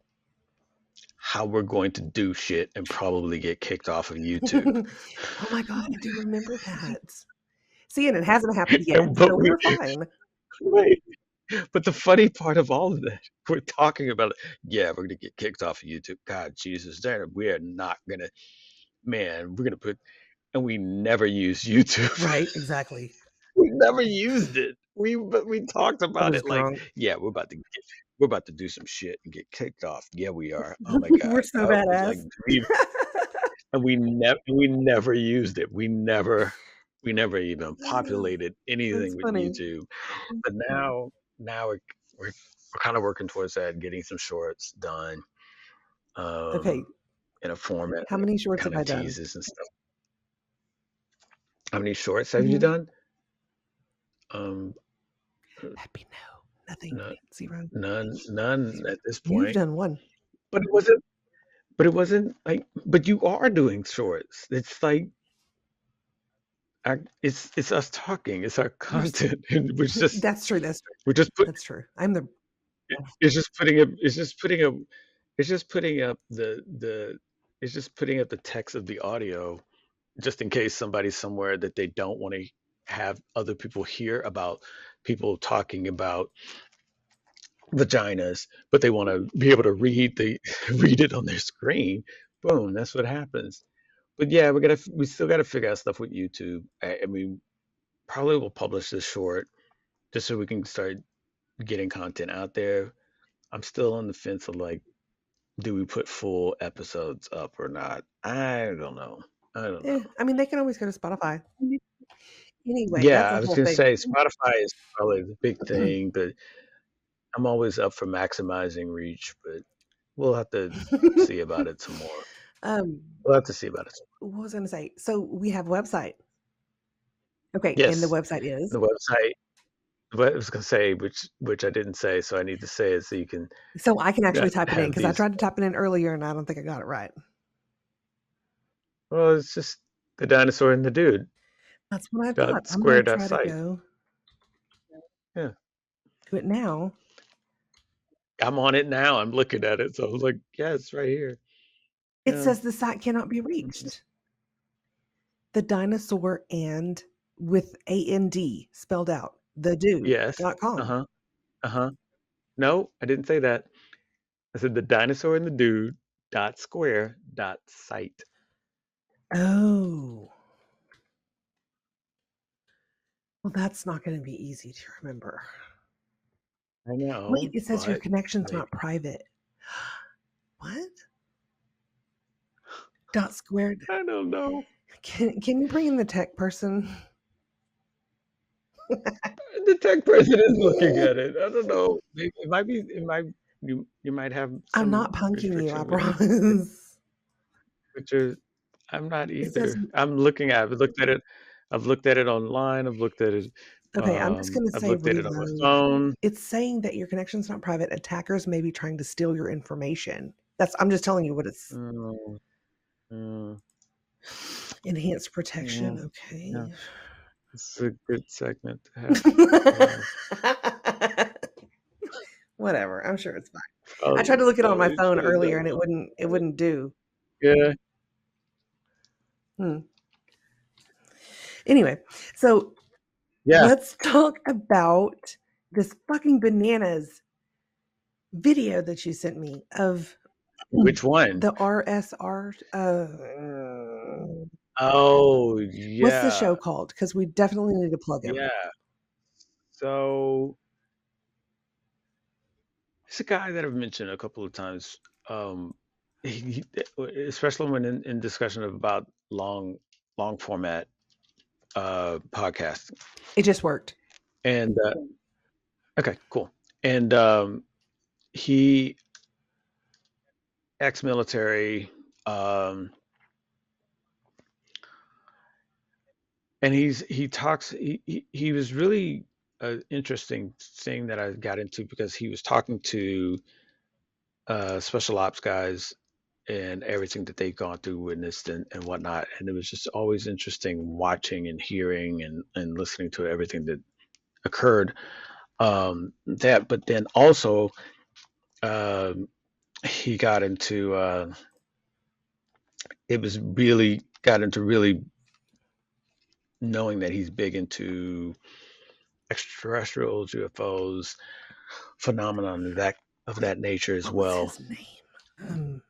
how we're going to do shit and probably get kicked off of YouTube. Oh my god, I do remember that. See, and it hasn't happened yet, And but so we we're fine. right. But the funny part of all of that, we're talking about it. Yeah, we're gonna get kicked off of YouTube. God, Jesus, we are not gonna. Man, we're gonna put, and we never use YouTube. Right, exactly. We never used it. But we talked I about was it like, drunk. yeah, we're about to do some shit and get kicked off. Yeah, we are. Oh my We're god. so I was badass. like, we never used it. We never even populated That's anything with funny. YouTube. But now we're kind of working towards that, getting some shorts done. Okay, Um, in a format How that many shorts have kind I of done? teases and stuff. How many shorts have you Mhm. done? Um, That'd be no, nothing, no, 0. none at this You've point. done one. But it wasn't. But it wasn't like. But you are doing shorts. It's like it's us talking. It's our You're s content, and That's true, that's true. we're just put. That's true. I'm the It's just putting up. It's just putting up. It's just putting up the. It's just putting up the text of the audio, just in case somebody's somewhere that they don't want to have other people hear about people talking about vaginas, but they want to be able to read the read it on their screen. Boom, that's what happens. But yeah, we still gotta figure out stuff with YouTube. I mean, probably will publish this short just so we can start getting content out there. I'm still on the fence of like, do we put full episodes up or not? I don't know. I don't know. I mean, they can always go to Spotify. Anyway, that's Yeah, a I was whole gonna thing. say Spotify is probably the big thing, but I'm always up for maximizing reach, but we'll have to see about it some more. Um, We'll have to see about it some more. what was I gonna say? So we have a website. Okay, and the Yes, website is? the website. What I was gonna say, which I didn't say, so I need to say it so you can So I can actually type it in have because I these. tried to type it in earlier and I don't think I got it right. Well, it's just the dinosaur and the dude That's what I thought. dot I'm gonna square dot try to site. go Yeah, to it now. I'm on it now. I'm looking at it, so I was like, yeah, it's right here. It Yeah. says the site cannot be reached. The dinosaur and with AND spelled out, Yes. Uh thedude.com. huh. Uh huh. No, I didn't say that. I said the dinosaur and the dude dot square dot site. Oh, well, that's not going to be easy to remember. I Wait, know, it says your but connection's maybe. not private. What? Dot squared. I don't know. Can you bring in the tech person? The tech person is looking at it. I don't know. It might be. It might. You might have I'm some not punking you, I restriction promise. with your. I'm not It says, either. I'm looking at. I've looked at it. I've looked at it online. I've looked at it. okay, I'm just going to I've say looked at it on my reload. phone. It's saying that your connection's not private. Attackers may be trying to steal your information. I'm just telling you what it's Mm, mm, enhanced protection. mm. Yeah, Okay. it's a good segment to have. Uh, Whatever. I'm sure it's fine. I tried probably, to look it on my probably phone should have earlier done and it that. wouldn't do. Yeah. Hmm. Anyway, so Yeah. let's talk about this fucking bananas video that you sent me of Which one? the RSR. Oh, What's the yeah. show called? Because we definitely need to plug him. Yeah. So it's a guy that I've mentioned a couple of times. Um, Especially when in discussion about long format podcasts. It just worked. And okay, cool. And he ex-military, um, and he talks. He was really interesting thing that I got into because he was talking to special ops guys and everything that they've gone through, witnessed, and whatnot. And it was just always interesting watching and hearing and listening to everything that occurred. But then also, um, he got into it was really got into really knowing that he's big into extraterrestrials, UFOs, phenomenon of that nature as What was well. his name?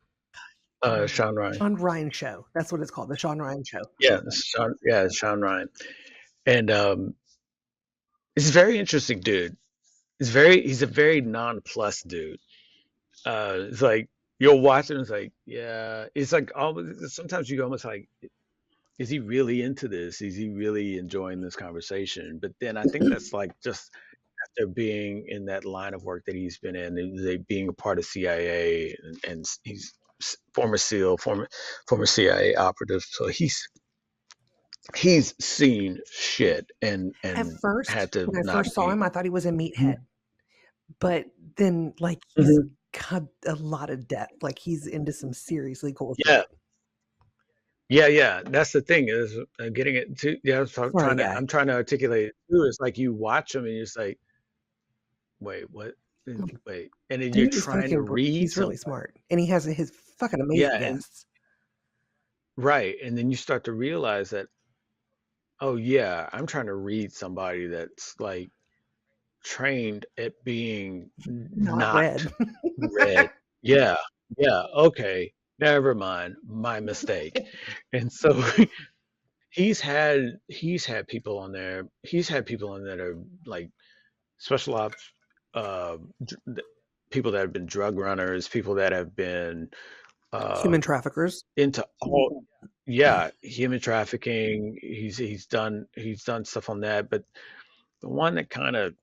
Um, Shawn Ryan. Shawn Ryan Show. That's what it's called. The Shawn Ryan Show. Yeah, Shawn. Yeah, Shawn Ryan. And he's a very interesting dude. He's a very nonplussed dude. It's like you'll watch him. It's like, yeah, it's like almost sometimes you almost like, is he really into this? Is he really enjoying this conversation? But then I think that's like just after being in that line of work that he's been in, and being a part of CIA, and he's former SEAL, former CIA operative. So he's seen shit and At first, had to when I not first saw be. him, I thought he was a meathead, but then, like, he's Mhm. got a lot of depth. Like, he's into some seriously cool Yeah, shit. yeah. That's the thing is getting it to. Yeah, Sorry, guy. I'm trying to articulate it too. It's like you watch him and you're just like, wait, what? Wait, and then you're Dude is trying to fucking read he's something. really smart, and he has his fucking amazing Yeah, and guests. right, and then you start to realize that, oh yeah, I'm trying to read somebody that's like trained at being Not not red. read. Yeah, yeah, okay, never mind, my mistake. And so he's had people on there. He's had people on that are like special ops, uh, people that have been drug runners, people that have been uh, Human traffickers. into all, yeah, human trafficking. He's done stuff on that, but the one that kind of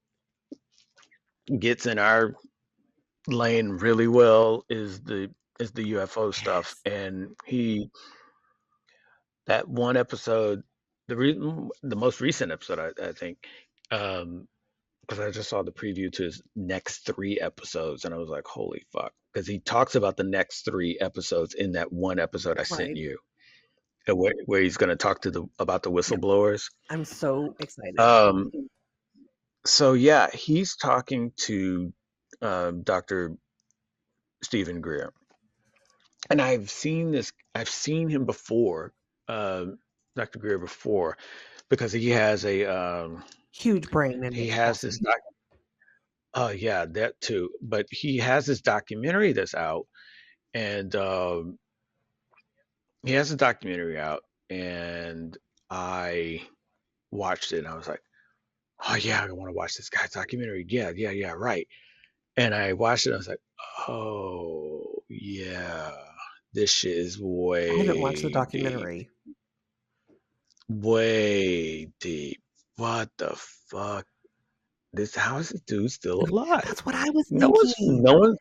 gets in our lane really well is the UFO stuff. Yes. And he that one episode, the most recent episode, I think, um, because I just saw the preview to his next three episodes, and I was like, holy fuck, because he talks about the next three episodes in that one episode I sent Right. you, where he's going to talk to the about the Yep. whistleblowers. I'm so excited. Um, so yeah, he's talking to Dr. Stephen Greer, and I've seen him before, uh, Dr. Greer before, because Huge brain, and he it's has this awesome. oh yeah, that too, but he has this documentary that's out, and he has a documentary out, and I watched it, and I was like, oh yeah, I want to watch this guy's documentary. Yeah, yeah, yeah, right. And I watched it, and I was like, oh yeah, this shit is I haven't watched the way deep. documentary. Way deep. What the fuck? How is this dude still alive? That's what I was No one's, thinking. no one.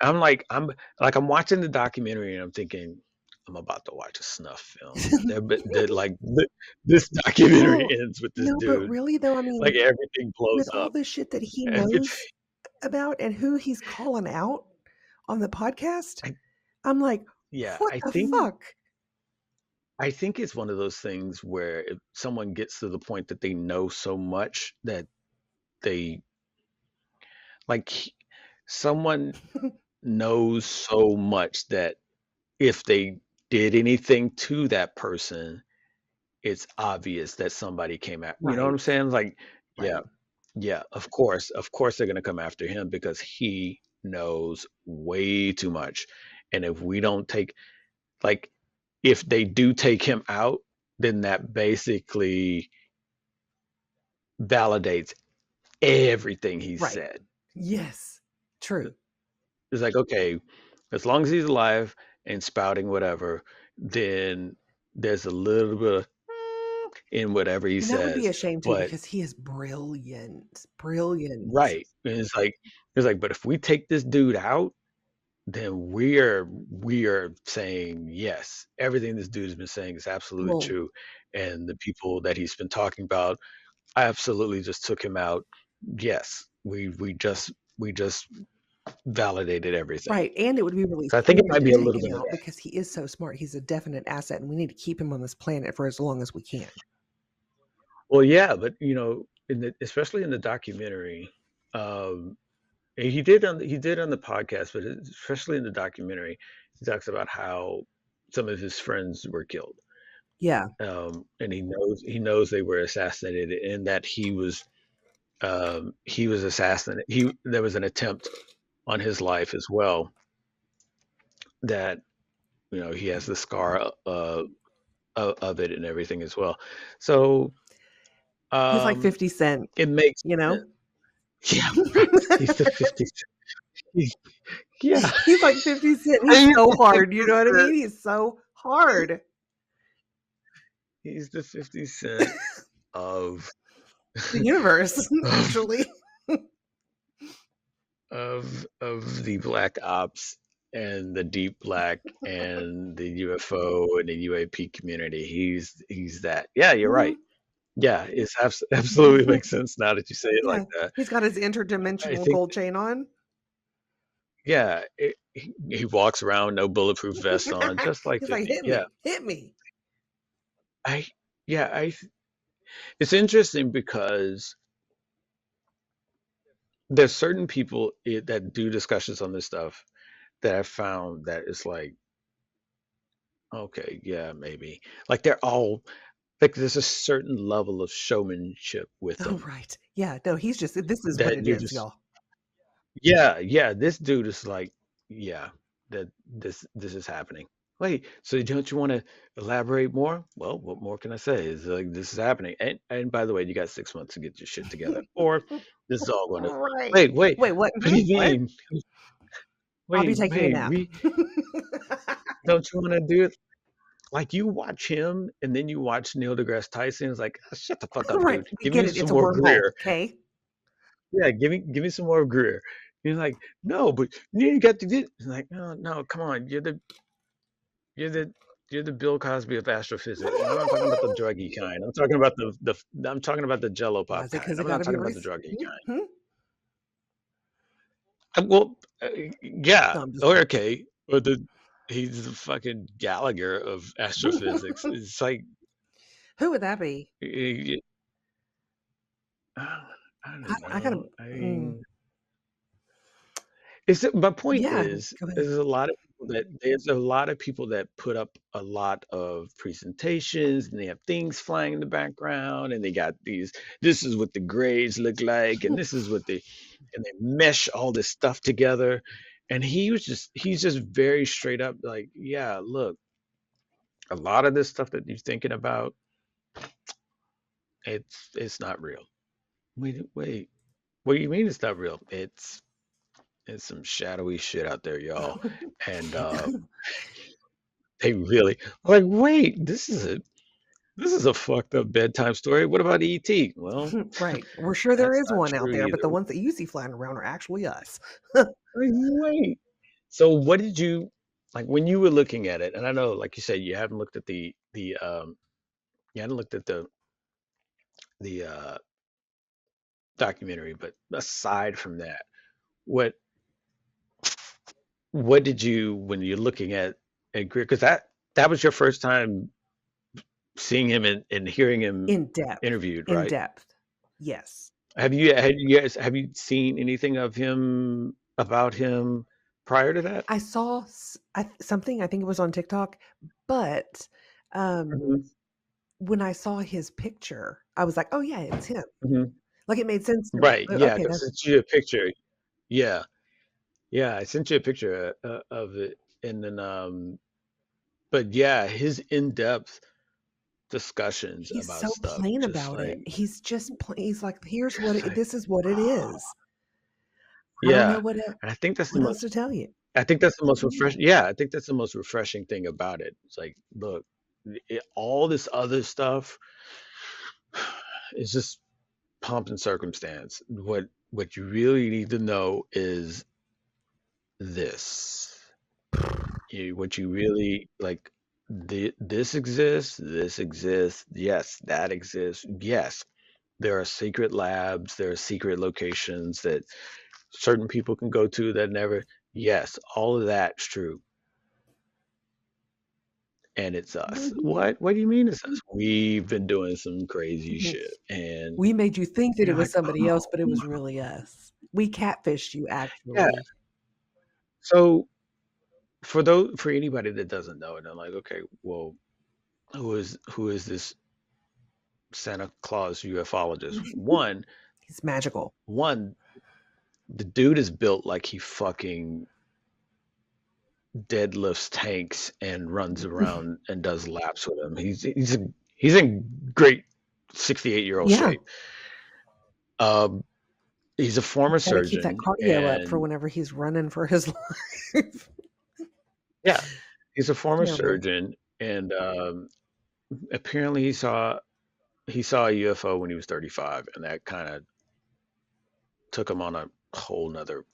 I'm watching the documentary and I'm thinking, I'm about to watch a snuff film. This documentary Well, ends with this no, but dude, really though, I like mean, everything blows with all up. the shit that he Everything. knows about and who he's calling out on the podcast, I, I'm like, yeah, what the fuck? I think it's one of those things where if someone gets to the point that they know so much that they like someone knows so much that if they did anything to that person, it's obvious that somebody came at, you know what Right, I'm saying? Like, yeah, right. yeah, of course they're gonna come after him because he knows way too much. And if we don't take, like, if they do take him out, then that basically validates everything he Right. said. Yes. True. It's like, okay, as long as he's alive and spouting whatever, then there's a little bit of in whatever he And that would be says. a shame too But because he is brilliant. Brilliant. right, and it's like, but if we take this dude out, then we are saying yes, everything this dude has been saying is absolutely Well, true, and the people that he's been talking about, I absolutely just took him out. Yes, we just validated everything. right. And it would be really So I think it stupid might to be a take little him bit of out that. because he is so smart. He's a definite asset and we need to keep him on this planet for as long as we can. Well, yeah, but especially in the documentary, um, and he did on the podcast, but especially in the documentary, he talks about how some of his friends were killed, Yeah. and he knows they were assassinated, and that he was assassinated. There was an attempt on his life as well. That he has the scar of it and everything as well. So He's like um, 50 Cent, it makes you know? sense. Yeah, right. He's the 50. He's, yeah, He's like 50 Cent. He's he's so the hard. You 50 know what I Cent. mean? He's so hard. He's the 50 Cent of The universe, of actually. of the black ops. and the deep black and the UFO and the UAP community. He's that. Yeah, you're Mhm. right. Yeah, it's absolutely makes sense now that you say it like Yeah, that. he's got his I interdimensional think, gold chain on. yeah, he walks around no bulletproof vest on, just like He's like, 50. "Hit Yeah, me, hit me." I yeah, it's interesting because there's certain people that do discussions on this stuff that I found that it's like, okay, yeah, maybe. Like they're all like there's a certain level of showmanship with Oh, them right. Yeah, no, he's just this is what that it you're is, just, y'all. yeah, yeah, this dude is like, yeah, that this is happening. Wait, so don't you want to elaborate more? Well, what more can I say? Is like this is happening. And by the way, you got 6 months to get your shit together, or this is all going to. Right. Wait, Wait, what? what do Mhm, you what? mean? I'll be Wait, taking a wait, nap. we don't you want to do it? Like you watch him, and then you watch Neil deGrasse Tyson. It's like, "Ah, shut the fuck up, Right, dude. we Give me get it, some it's a more wormhole, Greer. okay? Yeah, give me some more Greer." He's like, no, but you got to get. He's like, no, no, come on. You're the you're the Bill Cosby of astrophysics, and I'm not talking about the druggy kind. I'm talking about I'm talking about the Jello Why pop is it? kind. Because it I'm not gotta be talking about the race druggy kind. mhm. Well, yeah, No, I'm just or okay, or the he's the fucking Gallagher of astrophysics. It's like, Who would that be? I I don't I gotta know. I mm, mean, my point yeah, go ahead. there's a lot of people that put up a lot of presentations and they have things flying in the background and they got these, this is what the grades look like and this is what they, and they mesh all this stuff together. And he's just very straight up like, yeah, look, a lot of this stuff that you're thinking about, it's not real. Wait, what do you mean it's not real? It's some shadowy shit out there, y'all. And they really like, wait, this is a fucked up bedtime story. What about ET? Well, Right. We're sure there that's is not one out true there, but the either. ones that you see flying around are actually us. Like, wait. So what did you like when you were looking at it? And I know, like you said, you haven't looked at the you hadn't looked at the documentary, but aside from that, what what did you when you're looking at Greer? Because that was your first time seeing him and hearing him In depth. interviewed, In right? depth. Yes. Have you seen anything of him about him prior to that? I saw something, I think it was on TikTok, but um, Hmm. when I saw his picture, I was like, "Oh yeah, it's him." Hmm. Like it made sense to me. Right. Like, Yeah. okay, Because that's I sent you a picture. Yeah. Yeah. I sent you a picture of it, and then but yeah, his in-depth discussions he's about so stuff, plain just about like, it. He's just he's like, "Here's what just like, this is what it is. I don't know yeah. And I think that's the what most. else to tell you." I think that's the most refreshing. Yeah, I think that's the most refreshing thing about it. It's like, look, all this other stuff is just pomp and circumstance. What you really need to know is this. What you really like. This exists. This exists. Yes, that exists. Yes, there are secret labs. There are secret locations that certain people can go to that never. Yes, all of that's true. And it's us. Mhm. What do you mean it's us? We've been doing some crazy Mhm. shit. And We made you think that it you're was like, somebody else, but it oh, was really us. We catfished you, yeah. actually. So for anybody that doesn't know it, I'm like, okay, well, who is this Santa Claus ufologist? He's magical. One, the dude is built like he fucking deadlifts tanks and runs around and does laps with him. He's in great 68-year-old Yeah, shape. Um, he's a former he's gotta keep that surgeon, cardio up for and whenever he's running for his life. yeah, he's a former Terrible. surgeon, and apparently he saw a UFO when he was 35, and that kind of took him on a whole nother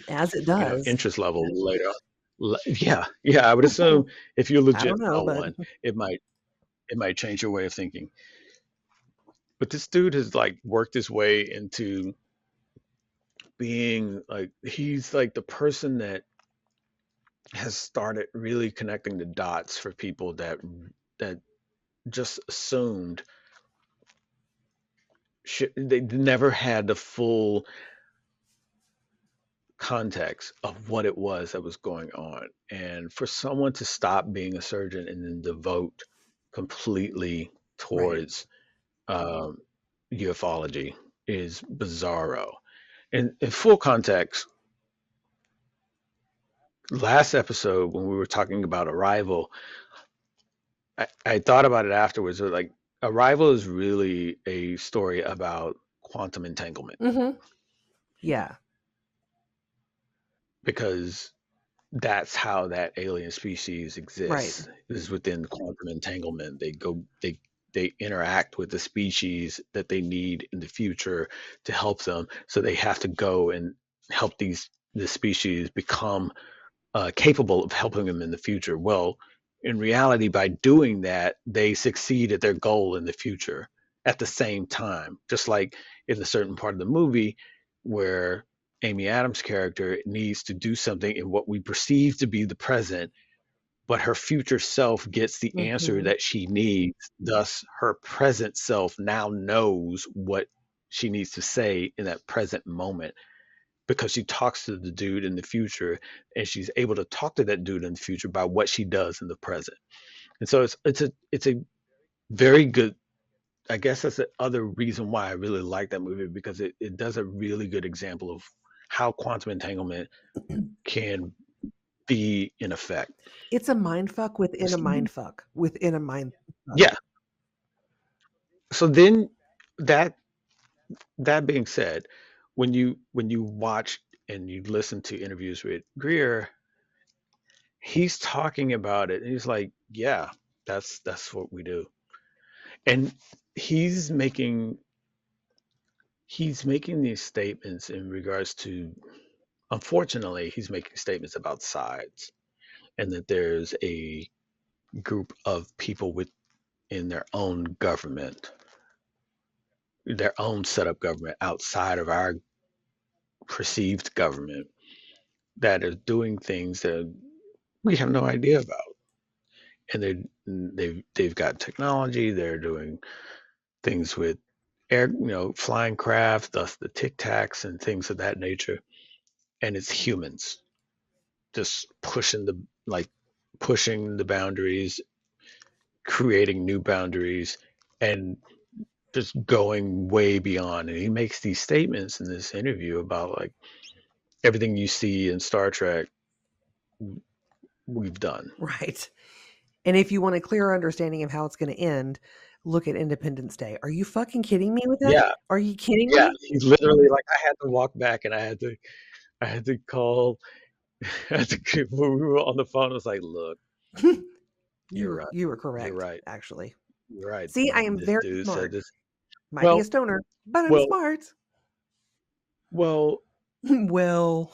as it does. interest level later on. Yeah, I would assume if you I legit don't know, saw but one, it might change your way of thinking. But this dude has like worked his way into being like he's like the person that has started really connecting the dots for people that just assumed they never had the full context of what it was that was going on. And for someone to stop being a surgeon and then devote completely right. towards um, ufology is bizarro. And in full context, last episode when we were talking about Arrival, I thought about it afterwards. Like, Arrival is really a story about quantum entanglement Mm-hmm. Yeah. because that's how that alien species Right. exists is within quantum entanglement. They interact with the species that they need in the future to help them, so they have to go and help the species become capable of helping them in the future. Well, in reality, by doing that, they succeed at their goal in the future at the same time. Just like in a certain part of the movie where Amy Adams' character needs to do something in what we perceive to be the present, but her future self gets the answer Mm-hmm. that she needs. Thus, her present self now knows what she needs to say in that present moment because she talks to the dude in the future and she's able to talk to that dude in the future by what she does in the present. And so it's a very good, I guess that's the other reason why I really like that movie because it does a really good example of how quantum entanglement can be in effect. It's a mind fuck within a So, mind fuck within a mind fuck. yeah. So then that that being said, when you watch and you listen to interviews with Greer, he's talking about it and he's like, yeah, that's what we do. And he's making he's making these statements in regards to, unfortunately, he's making statements about sides and that there's a group of people within their own government, their own set up government outside of our perceived government that are doing things that we have no idea about. And they've got technology, they're doing things with flying craft, thus the tic tacs and things of that nature. And it's humans just like pushing the boundaries, creating new boundaries, and just going way beyond. And he makes these statements in this interview about like everything you see in Star Trek, we've done. Right. And if you want a clearer understanding of how it's going to end, look at Independence Day. Are you fucking kidding me with that? Yeah, Are you kidding yeah. me? He's literally like, I had to walk back and I had to call. When we were on the phone, I was like, look, you you're were right. you were You're correct, right. actually. You're right. See, I am This very dude said smart. this. Might be a Well, stoner, but I'm well, smart. well, Well,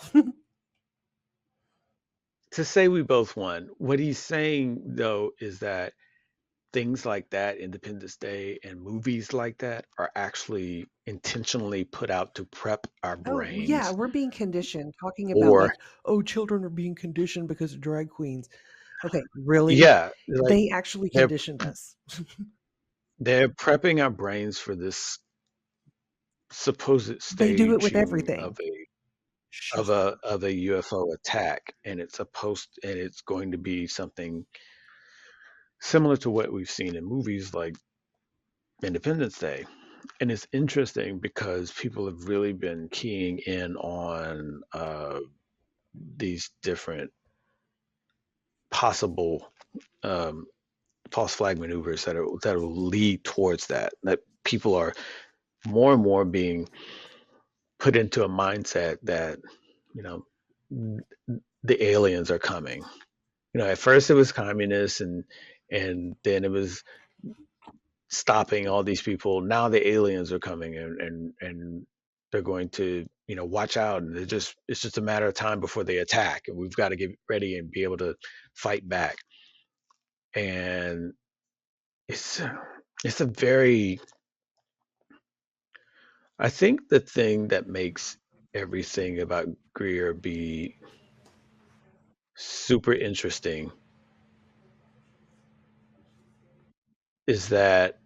to say we both won, what he's saying though is that things like that, Independence Day and movies like that, are actually intentionally put out to prep our oh yeah, brains we're being conditioned talking about for, like, oh, children are being conditioned because of drag queens. Okay, really? yeah, like They actually they're conditioned us. they're prepping our brains for this supposed They do it with staging everything. of Shut a up. of a UFO attack, and it's going to be something similar to what we've seen in movies like Independence Day. And it's interesting because people have really been keying in on these different possible um, false flag maneuvers that will lead towards that. That people are more and more being put into a mindset that you know the aliens are coming. At first it was communists, and then it was stopping all these people. Now the aliens are coming, and they're going to, watch out, and it's just a matter of time before they attack, and we've got to get ready and be able to fight back. And it's it's a very I think the thing that makes everything about Greer be super interesting is that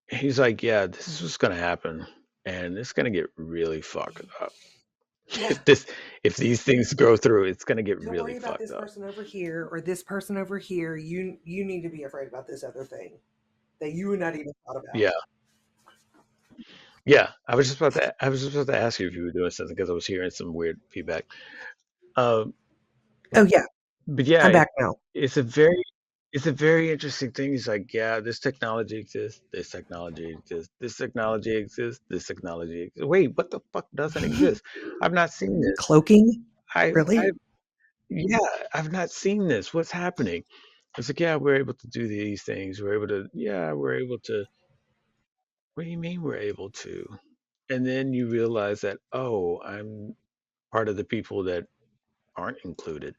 he's like, yeah, this is what's gonna happen, and it's gonna get really fucked up. Yeah. If this if these things go through, it's gonna get Don't really worry about fucked this up. person over here or this person over here. You need to be afraid about this other thing that you had not even thought about. Yeah, yeah. I was just about to ask you if you were doing something because I was hearing some weird feedback. Um, Oh yeah, but yeah, I'm back now. it's a very it's a very interesting thing. He's like, yeah, this technology exists, this technology exists, this technology exists, this technology exists. Wait, what the fuck doesn't exist? I've not seen this. Cloaking? I Really? yeah, I've not seen this. What's happening? It's like, yeah, we're able to do these things. We're able to. What do you mean we're able to? And then you realize that, oh, I'm part of the people that aren't included.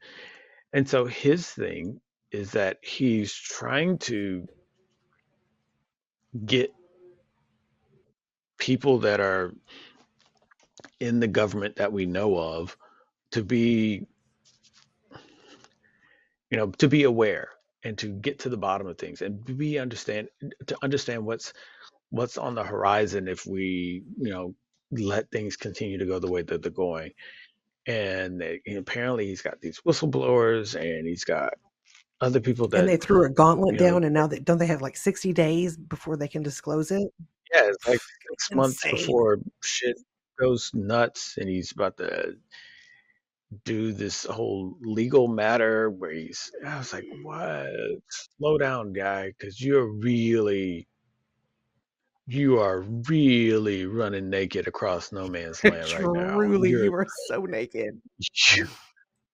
And so his thing is that he's trying to get people that are in the government that we know of to be, to be aware and to get to the bottom of things and to understand what's on the horizon if we, let things continue to go the way that they're going. And apparently he's got these whistleblowers and he's got other people And that, they threw a gauntlet you know, down, and now don't they have like 60 days before they can disclose it? yeah, it's like 6 months Insane. before shit goes nuts, and he's about to do this whole legal matter where I was like, what? Slow down, guy, because you are really running naked across no man's land right now. Truly, you are so naked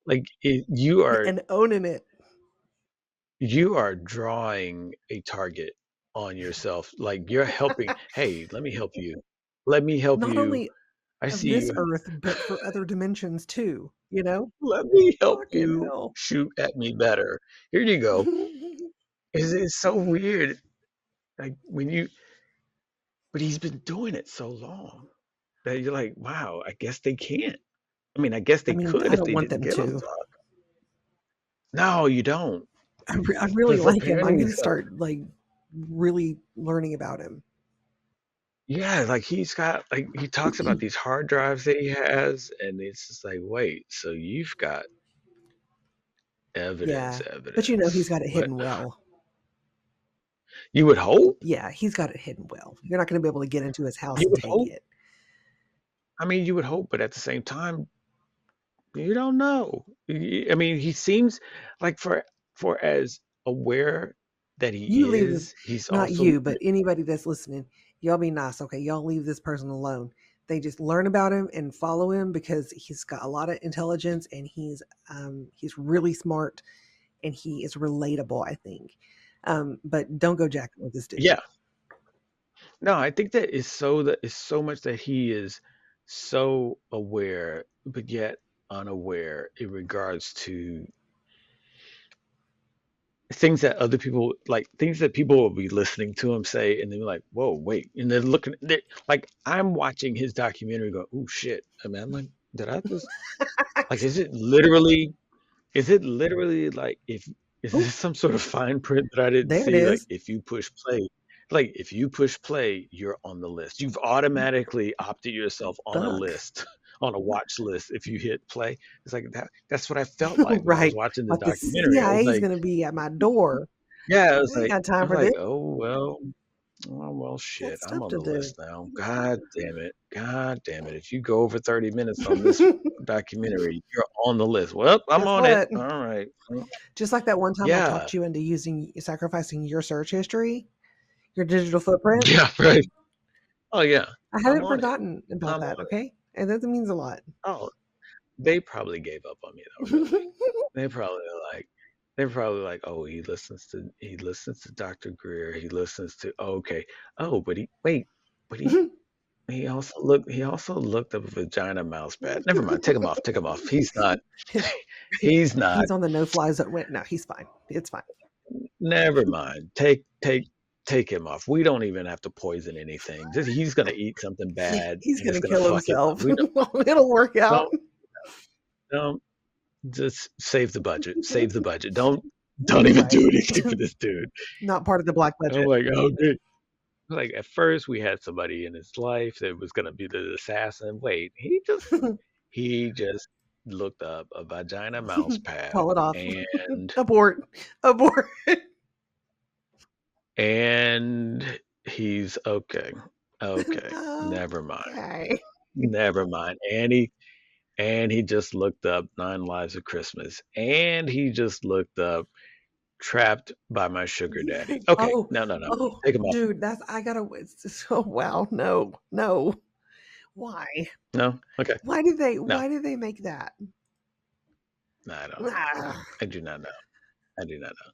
Like, you are, and owning it. you are drawing a target on yourself. Like, you're helping. Hey, let me help you. Let me help Not you. only I of see this you. earth, but for other dimensions too, you know? Let me help Fucking you hell. shoot at me better. Here you go. It's so weird. Like but he's been doing it so long that you're like, wow, I guess they can't. I mean, I guess I they mean, could I if don't they want didn't them give a to. fuck. No, you don't. I really Because like him. I'm apparently going to he's got, start like really learning about him. yeah, like he's got, like, he talks about these hard drives that he has, and it's just like, wait, so you've got evidence, Yeah. But you know, he's evidence. got it What? hidden well. You would hope? Yeah, he's got it hidden well. You're not going to be able to get into his house You and would take hope? it. I mean, you would hope, but at the same time, you don't know. I mean, he seems like for as aware that You he leave this, is, he's not also you, but anybody that's listening, y'all be nice, okay? Y'all leave this person alone. They just learn about him and follow him because he's got a lot of intelligence and he's really smart and he is relatable, I think. But don't go jacking with this dude. yeah. No, I think that is so much that he is so aware, but yet unaware in regards to things that other people like, things that people will be listening to him say, and they're like, "Whoa, wait!" And they're looking, like I'm watching his documentary, go, "Oh shit!" I mean, I'm like, did I just like? Is it literally like, if is Oh, this some sort of fine print that I didn't there it see? Like, is. if you push play, you're on the list. You've automatically opted yourself on a Stuck. list, on a watch list if you hit play. It's like that. That's what I felt like when I was Right. watching the Like the documentary. I was CIA is like, going to be at my door. yeah, I ain't got time for this. oh well, oh well, Got shit. I'm stuff on to the do. list now. God damn it. God damn it. If you go over 30 minutes on this documentary, you're on the list. Well, I'm Guess on it. what? All right. Just like that one time I Yeah. talked you into sacrificing your search history, your digital footprint. Yeah, right. Oh yeah. I I'm haven't on it. forgotten about I'm that, on it. okay? And that means a lot. Oh, they probably gave up on me though, really. They probably like they're probably like, oh, he listens to Dr. Greer. He listens to, oh, okay. Oh, but he wait, but he He also looked up a vagina mouse pad. Never mind. Take him off. Take him off. He's not. He's not. He's on the no fly zone. Wait, no, he's fine. It's fine. Never mind. Take him off. We don't even have to poison anything. Just he's gonna eat something bad He's and it's gonna gonna kill fuck him up. himself. We It'll work out. don't just save the budget. Save the budget. Don't even Right. do anything for this dude. Not part of the black I'm budget. like, okay. Like at first we had somebody in his life that was gonna be the assassin. Wait, he just looked up a vagina mouse pad Call it off. and Abort. Abort. and he's okay. Okay. Oh, Never mind. okay. Never mind. And he just looked up Nine Lives of Christmas. And he just looked up Trapped by My Sugar Daddy. Okay. Oh, No, no, no. oh, Take him off. dude, I gotta. Oh wow, no, no. Why? No? Okay. Why did they? No. Why did they make that? No, I don't know. Ah. I do not know. I do not know.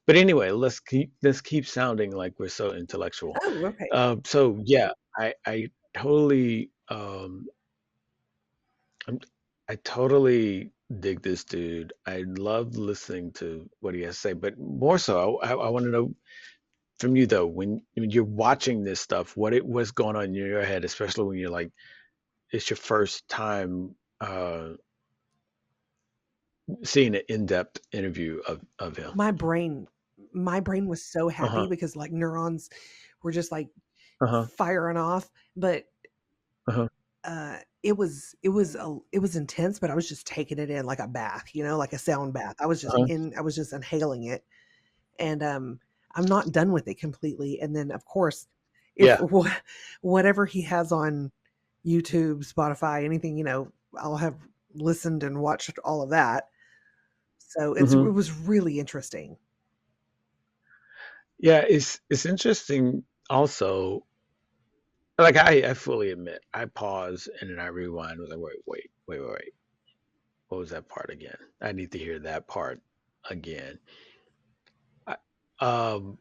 But anyway, let's keep sounding like we're so intellectual. Oh, okay. So yeah, I totally I totally dig this dude. I love listening to what he has to say, but more so, I want to know from you though, when you're watching this stuff, what's going on in your head, especially when you're like, it's your first time seeing an in-depth interview of him. My brain, my brain was so happy Uh-huh. because like neurons were just like Uh-huh. firing off, but Uh-huh. it was intense, but I was just taking it in like a bath, like a sound bath. Uh-huh. I was just inhaling it, and I'm not done with it completely. And then of course, if Yeah. whatever he has on YouTube, Spotify, anything, I'll have listened and watched all of that. So it Hmm. was really interesting. Yeah, it's interesting also. Like I fully admit, I pause and then I rewind. I was like, wait. What was that part again? I need to hear that part again. I, um,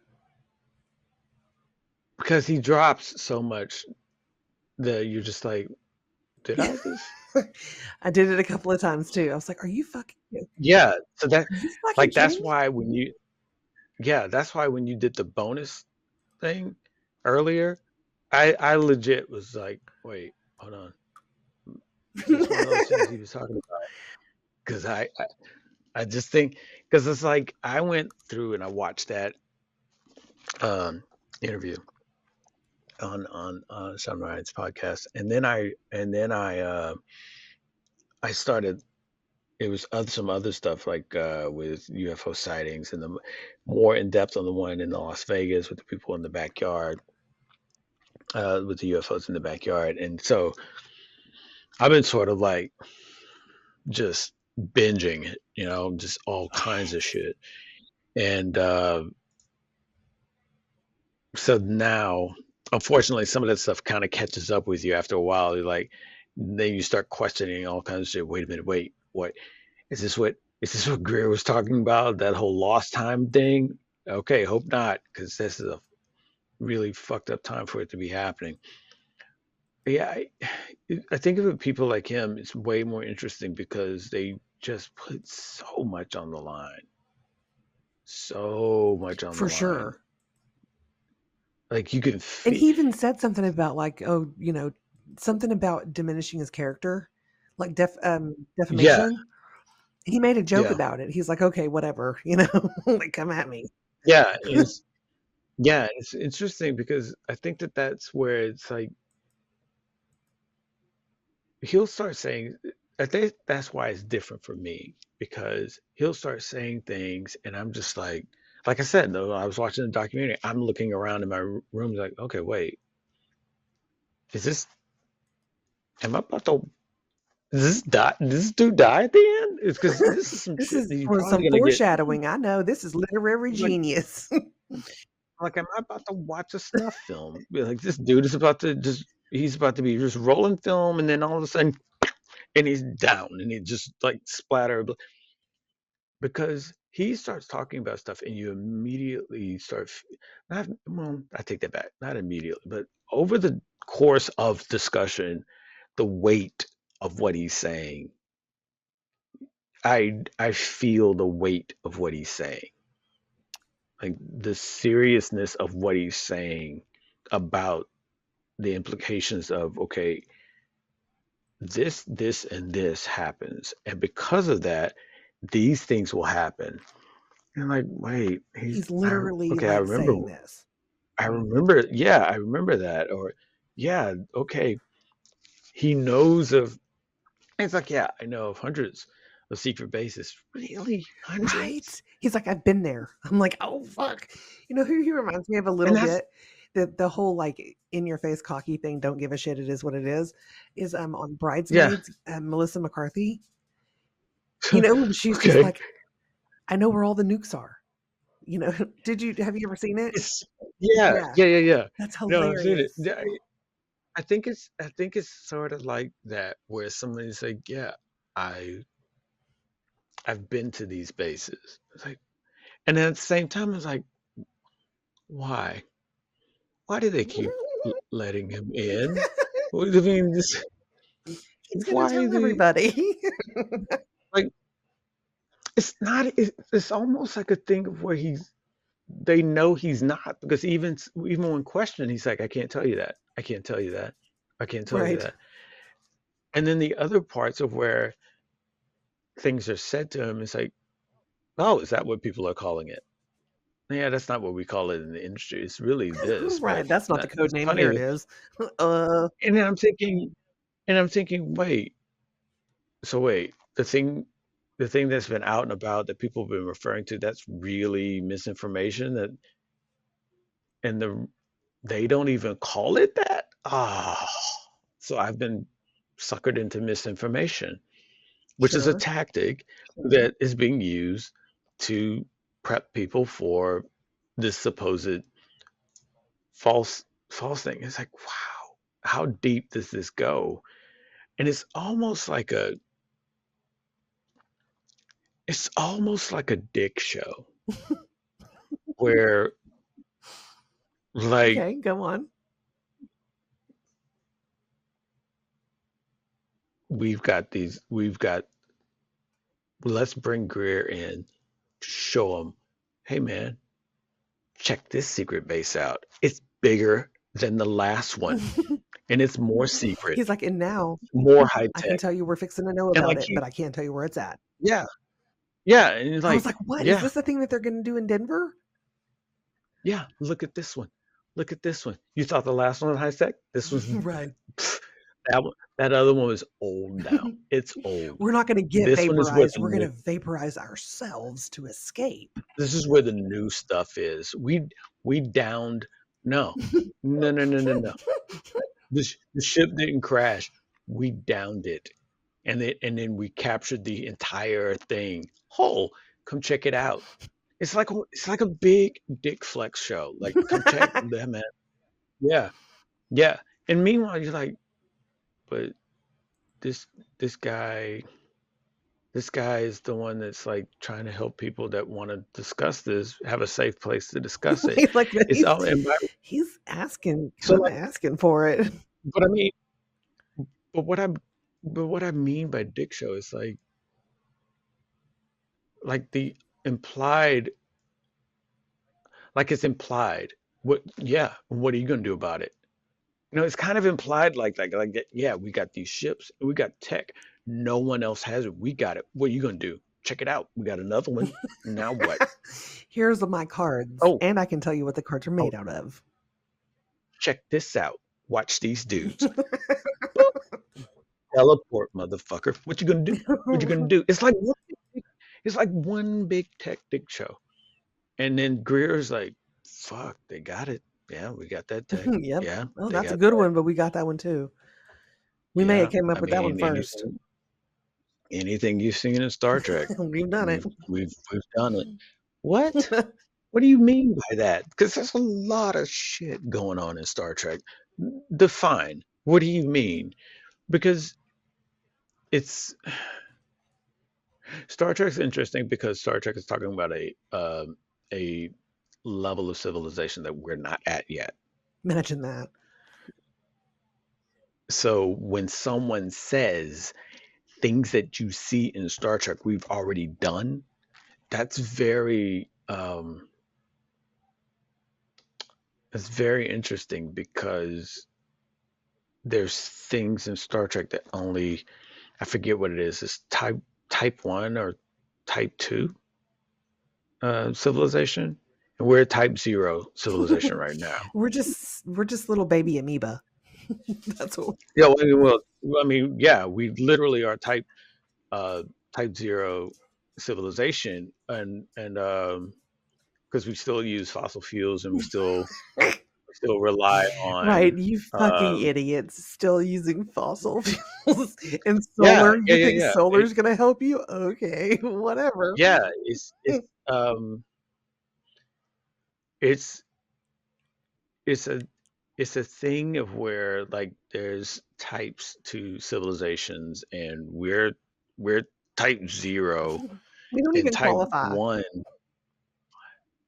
because he drops so much that you're just like, did I just? I did it a couple of times too. I was like, Yeah. So that, are you fucking like, kidding me? that's why when you did the bonus thing earlier, I legit was like, wait, hold on. Is this one of those things he was talking about? Because I just think, because it's like I went through and I watched that um, interview on Shawn Ryan's podcast, and then I started. It was some other stuff like with UFO sightings and the more in depth on the one in Las Vegas with the people in the backyard, with the UFOs in the backyard, and so I've been sort of like just binging it, just all kinds of shit, and so now, unfortunately, some of that stuff kind of catches up with you after a while. You're like, then you start questioning all kinds of shit. Wait a minute, wait, what is this? What Greer was talking about? That whole lost time thing? Okay, hope not, because this is a really fucked up time for it to be happening. Yeah, I think of it, people like him, it's way more interesting because they just put so much on the line. So much on the For line. sure. Like you can And feel, he even said something about like, oh, something about diminishing his character, like yeah, defamation. He made a joke yeah. about it. He's like, okay, whatever, like come at me. Yeah, it's interesting because I think that that's where it's like he'll start saying. I think that's why it's different for me because he'll start saying things, and I'm just like I said, though, I was watching the documentary. I'm looking around in my room, like, okay, wait, is this? Am I about to? Does this die? Does this dude die at the end? It's because this is some This shit that is you're for probably some gonna get. foreshadowing. I know this is literary Like, genius. like, am I about to watch a snuff film? Like, this dude is about to he's about to be just rolling film, and then all of a sudden, and he's down, and he just like splatter because he starts talking about stuff, and you immediately not, well, I take that back, not immediately, but over the course of discussion, the weight of what he's saying, I feel the weight of what he's saying, like the seriousness of what he's saying about the implications of, okay, this, and this happens, and because of that, these things will happen. And I'm like, wait, He's literally okay, like saying this. yeah, I remember that, or yeah, okay, he knows of. It's like, yeah, I know of hundreds of secret bases. Really, hundreds? Right? He's like, I've been there. I'm like, oh fuck. You know who he reminds me of a And little that's bit? The whole like in your face cocky thing, don't give a shit, it is what it is on yeah. Bridesmaids, Melissa McCarthy. You know, she's just Okay. like, I know where all the nukes are. You know, have you ever seen it? It's yeah, Yeah, yeah, yeah, yeah. that's No, I've seen it. hilarious. Yeah, I think it's sort of like that, where somebody's like, yeah, I I've been to these bases. It's like, and then at the same time, it's like, why? Why do they keep letting him in? What I mean, this, He's gonna why tell they everybody. like? It's not. It's almost like a thing of where they know he's not, because even when questioned, he's like, I can't tell you that. I can't tell you that. I can't tell you Right. that. And then the other parts of where things are said to him, it's like, oh, is that what people are calling it? Yeah, that's not what we call it in the industry. It's really this, but Right. That's not the code it's name. funny. Here it is. Uh And then I'm thinking, wait, so wait, the thing that's been out and about that people have been referring to, that's really misinformation, and they don't even call it that? Ah, so I've been suckered into misinformation, which is a sure. tactic that is being used to prep people for this supposed false thing. It's like, wow, how deep does this go? And it's almost like a dick show, where, like, Okay, go on. we've got let's bring Greer in, show him, hey man, check this secret base out. It's bigger than the last one, and it's more secret, He's like, and now more high I can tech. tell you we're fixing to know And about like, it, but I can't tell you where it's at. yeah, yeah, and he's I was like, like, what? Is yeah, this the thing that they're gonna do in Denver? yeah, look at this one. Look at this one. You thought the last one was high tech? This was Right. that one. That other one was old now. It's old. We're not gonna get This one is where vaporized. We're gonna vaporize ourselves to escape. this is where the new stuff is. We downed. No, no, no, no, no, no. The ship didn't crash. We downed it, and then we captured the entire thing whole. Come check it out. It's like a big dick flex show. Like, come check that, man. Yeah, yeah. And meanwhile, you're like, but this this guy this guy is the one that's like trying to help people that want to discuss this have a safe place to discuss it. He's like, but It's all and he's asking, so kind of like, asking for it. but I mean, but what I mean by dick show is like the implied, like it's implied. What? Yeah. What are you gonna do about it? It's kind of implied, like that. Yeah, we got these ships, we got tech. No one else has it. We got it. What are you gonna do? Check it out. We got another one. Now what? Here's my cards, Oh, and I can tell you what the cards are oh, made out of. check this out. Watch these dudes. Boop. Teleport, motherfucker. What you gonna do? What you gonna do? It's like one big tech dick show. And then Greer's like, fuck, they got it. Yeah, we got that tech. Yep. Yeah, Oh, they that's a got good that. one, but we got that one too. We may have Yeah. came up I with that one mean, first. anything you've seen in Star Trek, We've done it. we've done it. What? What do you mean by that? Because there's a lot of shit going on in Star Trek. Define. What do you mean? Because it's Star Trek's interesting because Star Trek is talking about a level of civilization that we're not at yet. Imagine that. So when someone says things that you see in Star Trek we've already done, that's very interesting because there's things in Star Trek that only I forget what it is. It's type one or type two civilization, and we're type zero civilization right now. we're just little baby amoeba. That's what. Yeah, I mean, yeah, we literally are uh, type zero civilization, and because we still use fossil fuels and we still rely Right, on you fucking um, idiots still using fossil fuels and yeah, solar. yeah, You yeah, think yeah. solar's gonna help you? Okay, whatever. Yeah, it's it's a it's a thing of where like there's types to civilizations and we're type zero We don't and even type qualify. one.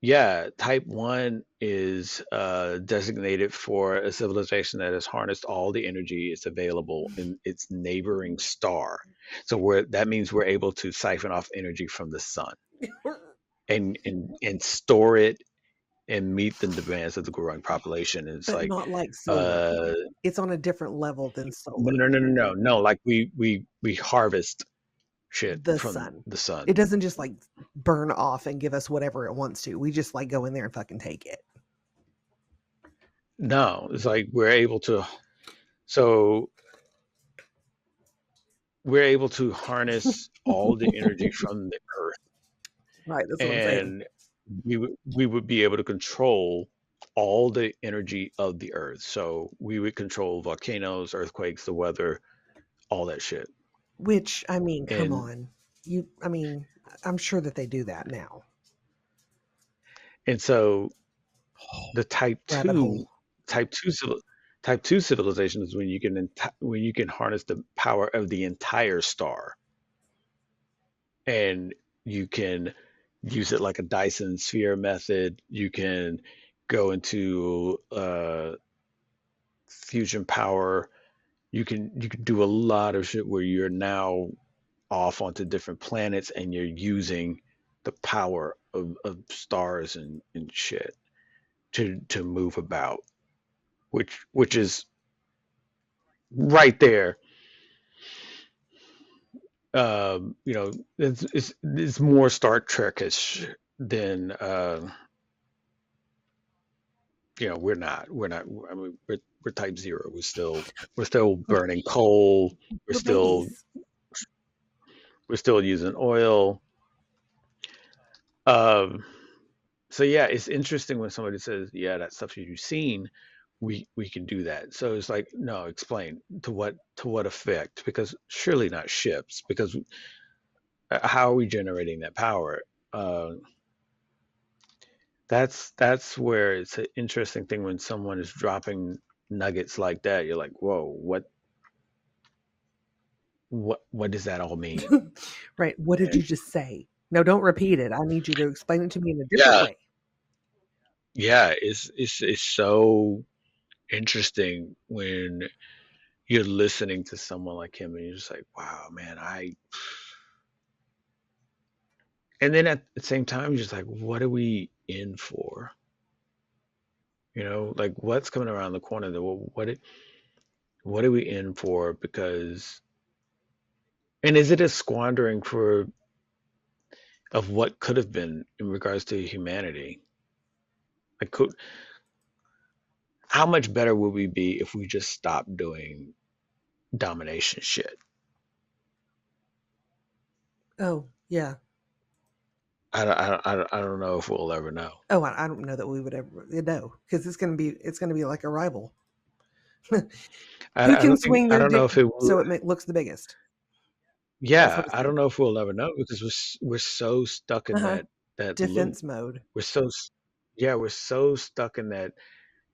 Yeah, type one is designated for a civilization that has harnessed all the energy it's available in its neighboring star. So that means we're able to siphon off energy from the sun and store it and meet the demands of the growing population. And it's But like, not like solar. uh, It's on a different level than no, solar. no, no, no, no, no. Like we harvest shit The from sun. the It sun. doesn't just like burn off and give us whatever it wants to. We just like go in there and fucking take it. No, it's like so we're able to harness all the energy from the earth, Right, that's what I'm saying. and we would be able to control all the energy of the earth. So we would control volcanoes, earthquakes, the weather, all that shit. Which, I mean, come And on. I mean, I'm sure that they do that now. so the Rabbit hole. type two civil type two civilization is when you can harness the power of the entire star, and you can use it like a Dyson sphere method. You can go into fusion power. You can do a lot of shit where you're now off onto different planets and you're using the power of stars and shit to move about, which is right there. It's more Star Trek-ish than we're not. I mean, we're type zero. We're still burning coal. We're We're still babies. we're still using oil. Um, so yeah, it's interesting when somebody says, "Yeah, that stuff you've seen, we can do that." So it's like, no, explain to what effect? Because surely not ships. Because how are we generating that power? Uh, that's where it's an interesting thing when someone is dropping nuggets like that. You're like, whoa, what does that all mean? Right. What did you And just say? No, don't repeat it. I need you to explain it to me in a different yeah, way. yeah, it's so interesting when you're listening to someone like him and you're just like, wow, man, and then at the same time, you're just like, what are we in for? Like what's coming around the corner? What are we in for? Because and is it a squandering for of what could have been in regards to humanity? Like, how much better would we be if we just stopped doing domination shit? Oh, yeah. I don't know if we'll ever know. Oh, I don't know that we would ever know because it's gonna be like a rival. Who I can don't think swing I their don't know dick if it will. so it looks the biggest? That's Yeah, what it's I gonna don't know be. if we'll ever know because we're so stuck in Uh-huh. that loop. Defense mode. We're yeah, we're so stuck in that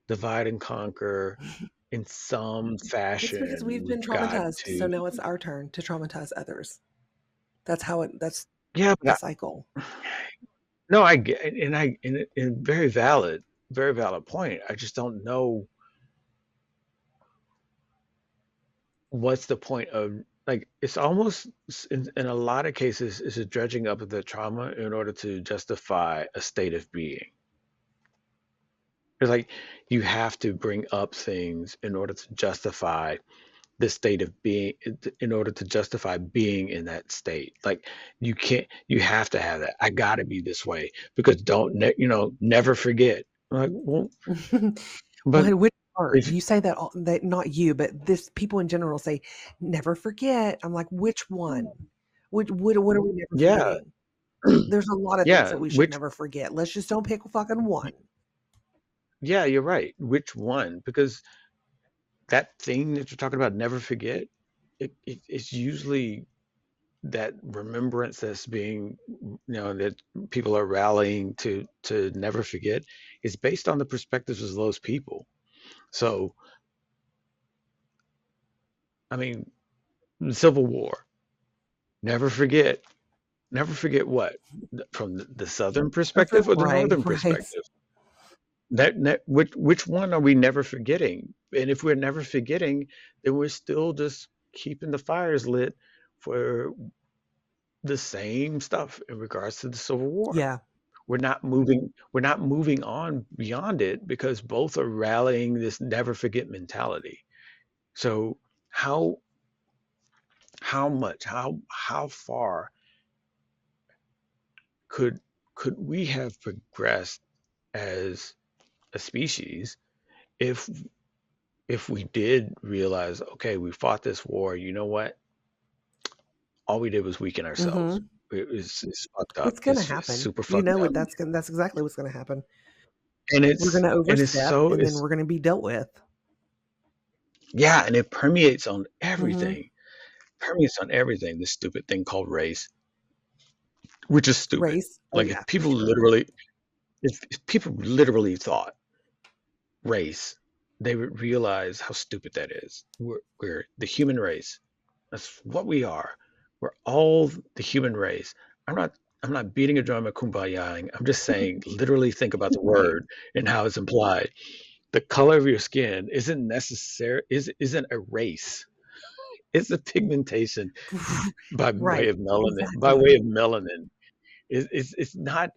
divide and conquer in some It's because fashion. we've been We've got traumatized, so to. now it's our turn to traumatize others. That's how it. That's Yeah, the but cycle. no, I get, and very valid point. I just don't know what's the point of, like, it's almost in a lot of cases it's a dredging up of the trauma in order to justify a state of being. It's like you have to bring up things in order to justify the state of being, in order to justify being in that state. Like you can't, you have to have that. I gotta be this way because never forget. Like, well, but What which part? if You say that that not you, but this people in general say, "Never forget." I'm like, "Which one? What are we never yeah, forgetting?" There's a lot of things yeah, that we should which never forget. Let's just don't pick fucking one. yeah, you're right. Which one? Because that thing that you're talking about, never forget, it's usually that remembrance that's being, that people are rallying to never forget is based on the perspectives of those people. So, I mean, the Civil War, never forget, never forget what? From the Southern perspective or the Right, Northern right. perspective? Which one are we never forgetting? And if we're never forgetting, then we're still just keeping the fires lit for the same stuff in regards to the Civil War. Yeah. We're not moving on beyond it because both are rallying this never forget mentality. So how how far could we have progressed as a species if we did realize, okay, we fought this war, you know what, all we did was weaken ourselves. Mhm. It's fucked up. It's gonna It's happen. super You fucked know up. it. That's exactly what's gonna happen. and We're it's gonna and it's overstep, so and then it's we're gonna be dealt with. yeah, and it permeates on Mhm. everything. Permeates on everything. This stupid thing called race, which is stupid. Race. Oh, Like yeah, for people sure. literally, if people literally thought race, they would realize how stupid that is. We're the human race. That's what we are. We're all the human race. I'm not I'm not beating a drum of kumbaya. I'm just saying, literally think about the Right. word and how it's implied. The color of your skin isn't a race. It's a pigmentation by way Right. of melanin. By Exactly. way of melanin, it's not.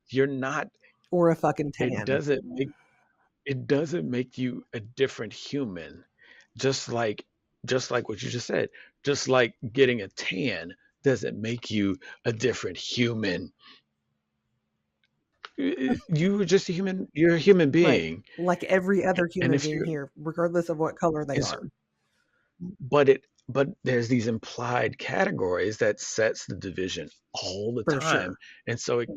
You're not. Or a fucking It tan. doesn't make it doesn't make you a different human. Just like what you just said. Just like getting a tan doesn't make you a different human. You were just a human. You're a human Right. being, Like every other and human if being you're here, regardless of what color they and so, are. but there's these implied categories that sets the division all the For time, sure. and so it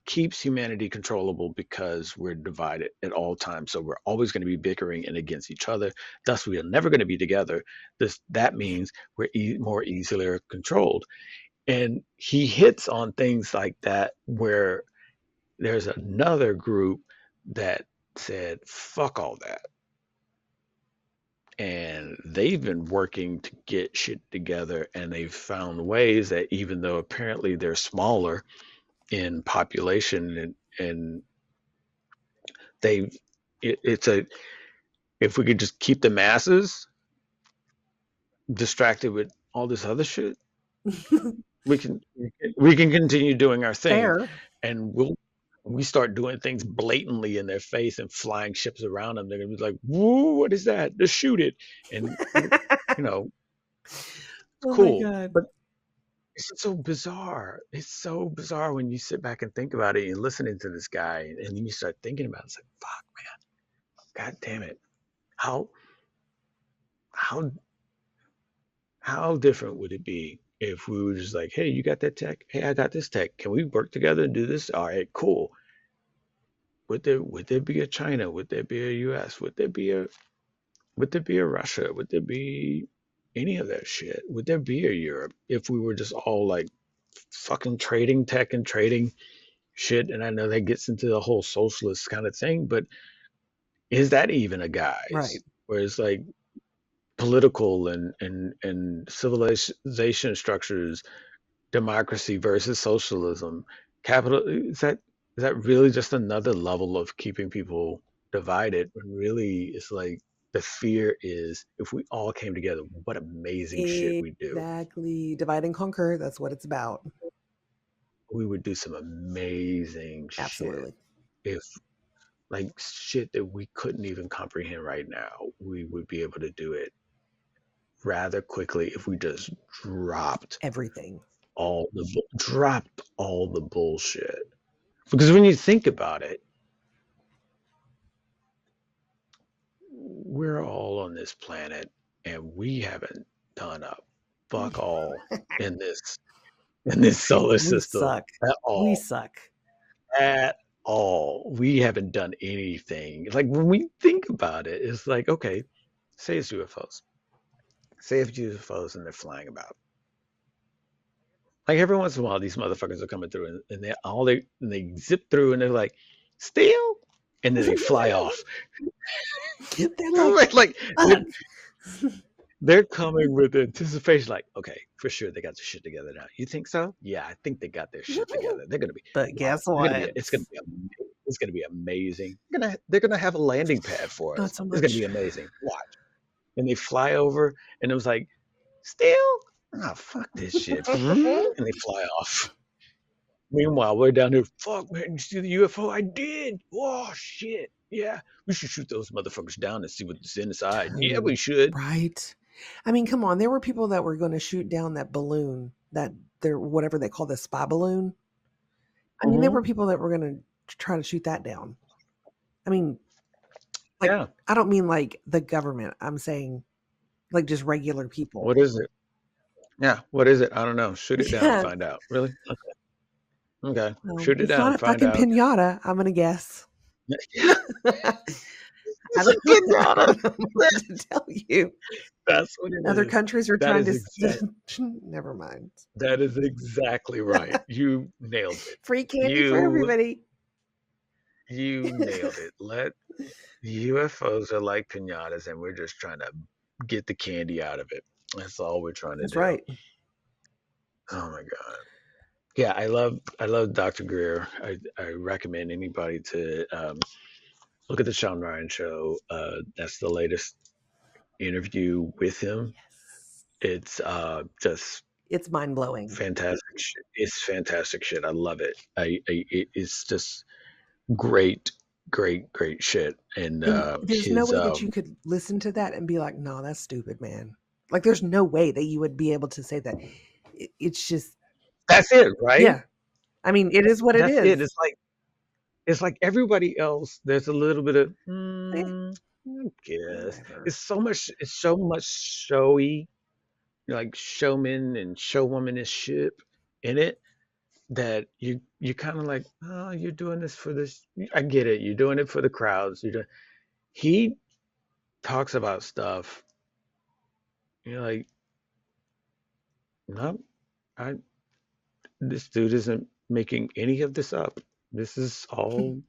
keeps humanity controllable because we're divided at all times. So we're always going to be bickering and against each other. Thus, we are never going to be together. That means we're more easily controlled. And he hits on things like that where there's another group that said, "Fuck all that." And they've been working to get shit together, and they've found ways that, even though apparently they're smaller in population, and they it's a if we could just keep the masses distracted with all this other shit, we can continue doing our thing, Fair. and we start doing things blatantly in their face and flying ships around them. They're gonna be like, "Whoa, what is that? Just shoot it!" And it's Oh my cool, god. but it's so bizarre. It's so bizarre when you sit back and think about it and listening to this guy, and then you start thinking about it. It's like, fuck, god damn it. How how how different would it be if we were just like, hey, you got that tech? Hey, I got this tech. Can we work together and do this? All right, cool. Would there be a China? Would there be a US? Would there be a Russia? Would there be any of that shit? Would there be a Europe if we were just all like fucking trading tech and trading shit? And I know that gets into the whole socialist kind of thing, but is that even a Right. guise? Where it's like political and civilization structures, democracy versus socialism, capital, is that really just another level of keeping people divided when really it's like the fear is if we all came together, what amazing shit we do. Exactly. Divide and conquer. That's what it's about. We would do some amazing shit Absolutely. if like shit that we couldn't even comprehend right now. We would be able to do it rather quickly if we just dropped Everything. dropped all the bullshit. Because when you think about it, we're all on this planet and we haven't done a fuck all in this solar We system suck. at We all. suck. At all. We haven't done anything. Like when we think about it, it's like, okay, say it's UFOs. Say it's UFOs and they're flying about. Like every once in a while, these motherfuckers are coming through and they zip through and they're like, still, and then they fly off. They're like, like fuck. they're coming with anticipation, like, okay, for sure they got their shit together now. You think so? Yeah, I think they got their shit together. They're gonna be But wow. guess what? It's gonna be amazing. They're gonna have a landing pad for Not us. so It's gonna much. be amazing. Watch. And they fly over, and it was like, still, fuck this shit, and they fly off. Meanwhile, we're down here. Fuck, man, you see the UFO? I did. Oh shit. Yeah, we should shoot those motherfuckers down and see what's inside. Yeah, Dude, we should. right? I mean, come on. There were people that were going to shoot down that balloon, that they're whatever they call the spy balloon. I mean, there Hmm. were people that were going to try to shoot that down. I mean, like, Yeah. I don't mean like the government. I'm saying like just regular people. What is it? Yeah. What is it? I don't know. Shoot it down and Yeah. find out. Really? Okay. Well, Shoot it it's down not and a find fucking out. pinata, I'm going to guess. Yeah. I It's a don't, I pinata. don't know what to tell you. That's what it Other is. countries are That trying is to. exact. Never mind. That is exactly right. You nailed it. Free candy for You everybody. you nailed it. Let UFOs are like pinatas, and we're just trying to get the candy out of it. That's all we're trying to That's do. right. Oh my god. Yeah, I love Dr. Greer. I recommend anybody to look at the Shawn Ryan show. That's the latest interview with him. Yes. It's just It's mind blowing. fantastic shit. It's fantastic shit. I love it. It's just great, great shit. And And there's no his way that you could listen to that and be like, no, that's stupid, man. Like, there's no way that you would be able to say that. It's just, that's it, right? yeah. I mean, it is what it That's it. is. It's like everybody else. There's a little bit of Eh, I guess whatever. it's so much showy, like showman and showwomanship in it that you kind of like, oh, you're doing this for this. I get it. You're doing it for the crowds. He talks about stuff. You're like, no, I this dude isn't making any of this up. This is all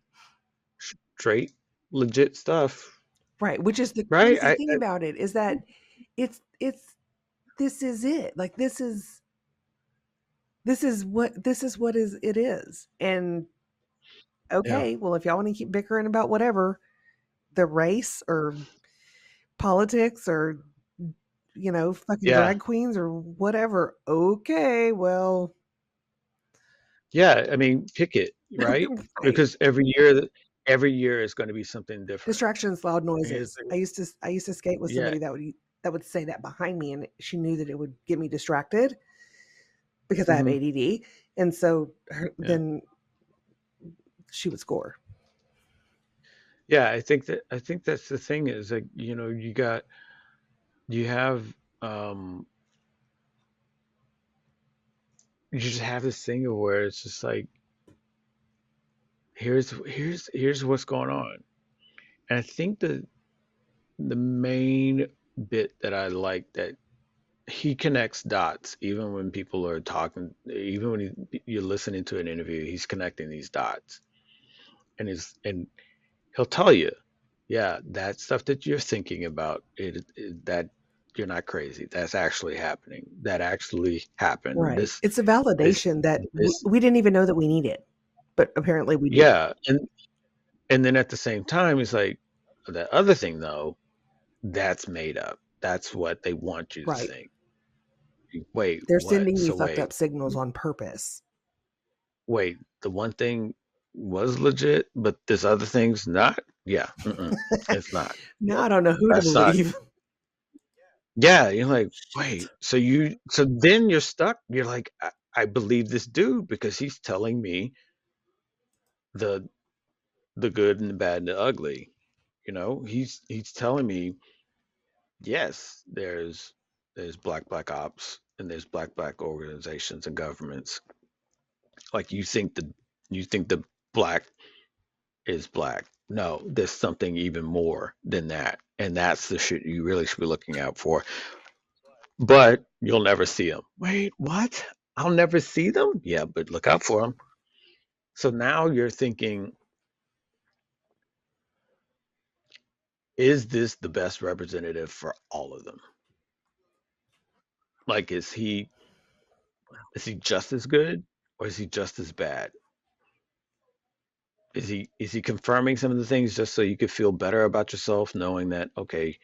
straight, legit stuff, Right. Which is the right? crazy thing about it is that it's, this is it. Like, this is what is it is. And Yeah, okay, well, if y'all want to keep bickering about whatever, the race or politics or fucking yeah, drag queens or whatever. Okay, well, yeah. I mean, pick it, right? right. Because every year is going to be something different. Distractions, loud And it's noises. like, I used to skate with yeah, somebody that would say that behind me, and she knew that it would get me distracted because I have hmm, ADD, and so yeah, then she would score. yeah. I think that's the thing is like you have you just have this thing of where it's just like here's what's going on. And I think the main bit that I like that he connects dots even when people are talking, even when you're listening to an interview, he's connecting these dots. And he'll tell you, yeah, that stuff that you're thinking about, that you're not crazy. That's actually happening. That actually happened. Right. This It's a this validation that this we didn't even know that we needed, but apparently we do. yeah, and then at the same time, it's like that other thing though, that's made up. That's what they want you to Right. think. Wait, They're what? sending you So fucked up signals on purpose. wait, the one thing was legit, but this other thing's not? Yeah, it's not. Now I don't know who to That's not. believe. Yeah, you're like, Shit. wait, so then you're stuck. You're like, I believe this dude because he's telling me the the good and the bad and the ugly. He's telling me, yes, there's black ops and there's black organizations and governments. Like you think the black is black. No, there's something even more than that. And that's the shit you really should be looking out for. But you'll never see them. Wait, what? I'll never see them? Yeah, but look out for them. So now you're thinking, is this the best representative for all of them? Like, is he just as good or is he just as bad? Is he confirming some of the things just so you could feel better about yourself, knowing that, okay,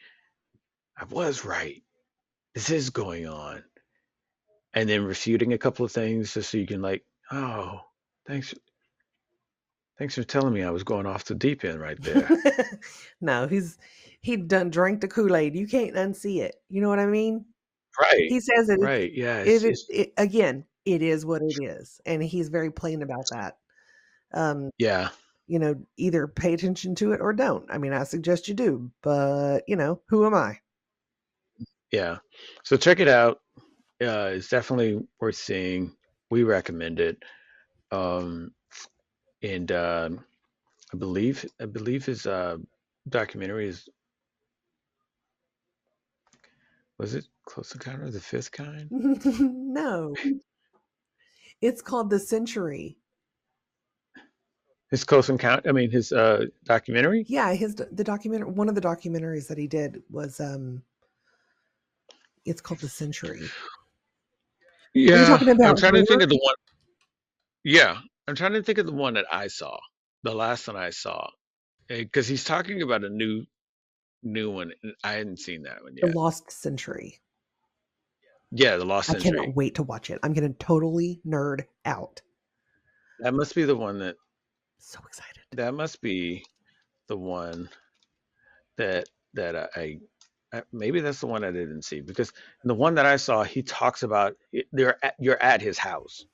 I was right. This is going on. And then refuting a couple of things just so you can like, oh, thanks for telling me I was going off the deep end right there. No, he done drank the Kool-Aid. You can't unsee it. You know what I mean? Right. He says it. Right. Yeah. It again. It is what it is, and he's very plain about that. Um, Yeah. Either pay attention to it or don't. I mean, I suggest you do, but who am I? Yeah. So check it out. It's definitely worth seeing. We recommend it. Um, and I believe his documentary is, was it Close Encounter of the Fifth Kind? No, it's called The Century. His Close Encounter. I mean, his documentary. Yeah, the documentary. One of the documentaries that he did was it's called The Century. Are you Yeah, talking I'm about trying to think Greer? of the one. Yeah, I'm trying to think of the one that I saw, the last one I saw, because he's talking about a new one. And I hadn't seen that one The yet. Lost Century. Yeah, the Lost I cannot Century. wait to watch it. I'm going to totally nerd out. That must be the one that. So excited. That must be the one that maybe that's the one I didn't see because the one that I saw, he talks about you're at his house.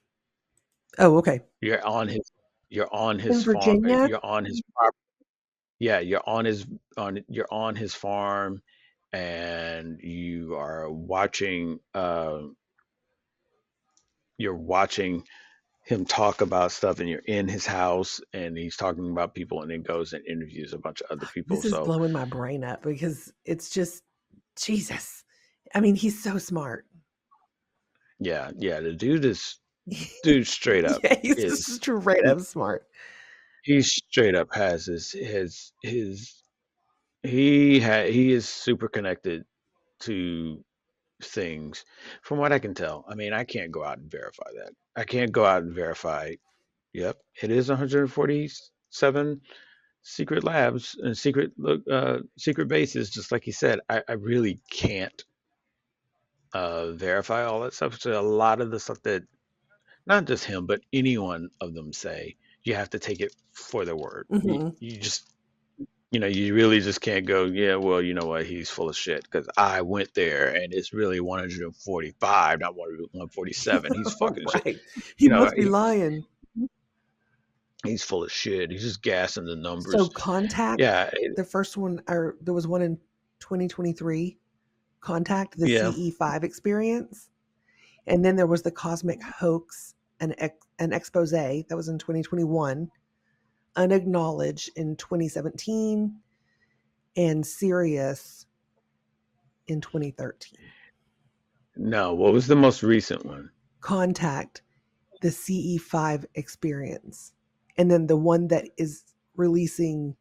Oh, okay. You're on his you're on In his farm. Virginia? You're on his property. Yeah, you're on his farm, and you're watching him talk about stuff, and you're in his house, and he's talking about people, and then goes and interviews a bunch of other people. This is So blowing my brain up because it's just Jesus. I mean, he's so smart. yeah, the dude straight up Yeah, he's just is straight he, up smart. he straight up has his he is super connected to things from what I can tell. I mean, I can't go out and verify that. I can't go out and verify. Yep, it is 147 secret labs and secret bases, just like you said. I really can't verify all that stuff. So a lot of the stuff that not just him, but any one of them say, you have to take it for their word. You, Hmm. you just you really just can't go, yeah, well, you know what, he's full of shit because I went there and it's really 145, not 147. He's fucking shit. Right. He You know, must be lying. he's full of shit. He's just gassing the So numbers. Contact, Yeah, the first one, or there was one in 2023, Contact, the yeah. CE5 experience. And then there was the Cosmic Hoax, an expose that was in 2021, Unacknowledged in 2017, and Sirius in 2013. No, what was the most recent one? Contact, the CE5 experience. And then the one that is releasing,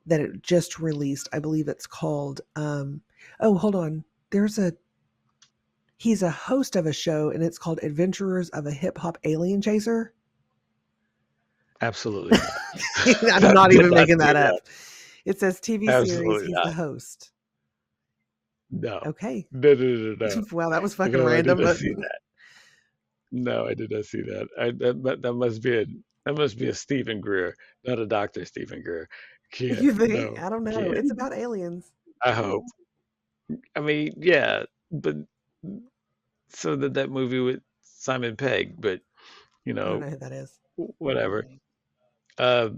that it just released, I believe it's called, oh, hold on. he's a host of a show, and it's called Adventurers of a Hip Hop Alien Chaser. Absolutely not. I'm not Did even not making see that up. It says TV series. Absolutely He's the not. host. No. Okay. No. Wow, that was fucking No, I did random. not But see that. No, I did not see that. That must be a Stephen Greer, not a Dr. Stephen Greer. Can't. you think? No. I don't know. Can't. It's about aliens. I hope. I mean, yeah, but so did that movie with Simon Pegg, but you I don't know, know who that is. whatever. Uh,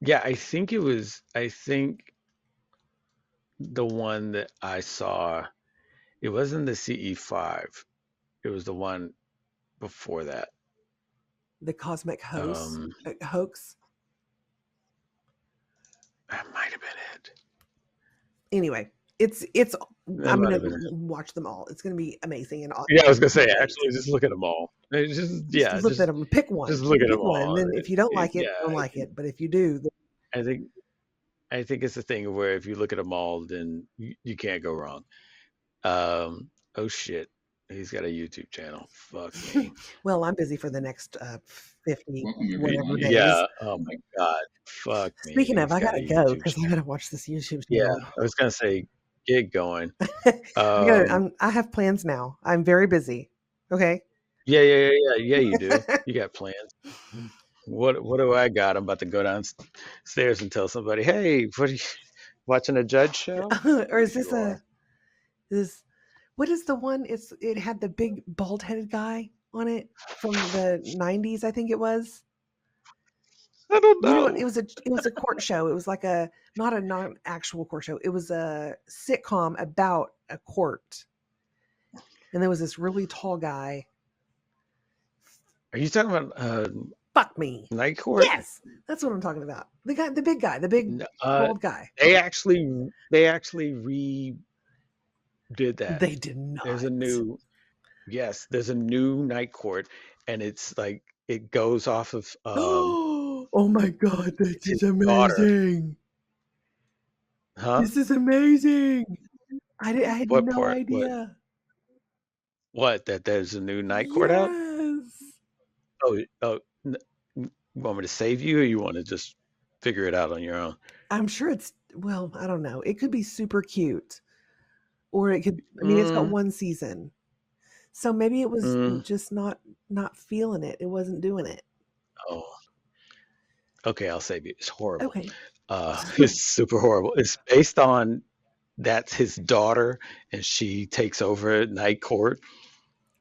yeah, I think the one that I saw, it wasn't the CE5. It was the one before that. The Cosmic Um, Hoax. that might have been it. Anyway, it's. That I'm might gonna have been it. watch them all. It's gonna be amazing and Yeah, I was gonna say, great. actually, just look at them all. Just look at them. Pick Just one. look at them Pick one. And all. then if you don't like it, Yeah, don't like it. But if you do, then I think I think it's a thing where if you look at them all, then you can't go wrong. Oh shit, he's got a YouTube channel. Fuck me. well, I'm busy for the next 50 whatever days. Yeah. Oh my God. Fuck me. Speaking of, He's I got a gotta go YouTube because I channel. gotta watch this YouTube Yeah, channel. I was gonna say get going. I Um, have plans now. I'm very busy. Okay. yeah. You do. You got plans. What do I got? I'm about to go downstairs and tell somebody, hey, what are you watching a judge show? or is this You are. this what is the one? It had the big bald headed guy on it from the 90s, I think it was. I don't You know what? know. It was a court show. It was like a not a non actual court show. It was a sitcom about a court. And there was this really tall guy. Are you talking about Fuck me. Night Court? Yes, that's what I'm talking about. The big guy, the big bald guy. They actually redid that. They did There's not. a new Yes, there's a new Night Court, and it's like it goes off of Oh my god, this it's his is daughter, amazing. huh? This is amazing. I had What no part? idea. What? That there's a new Night Court out? Yes. You want me to save you, or you want to just figure it out on your own? I'm sure well, I don't know. It could be super cute. Or it could it's got Mm, one season. So maybe it was mm, just not feeling it. It wasn't doing it. oh, okay, I'll save you. It's horrible. Okay. It's super horrible. It's based on that's his daughter, and she takes over Night Court,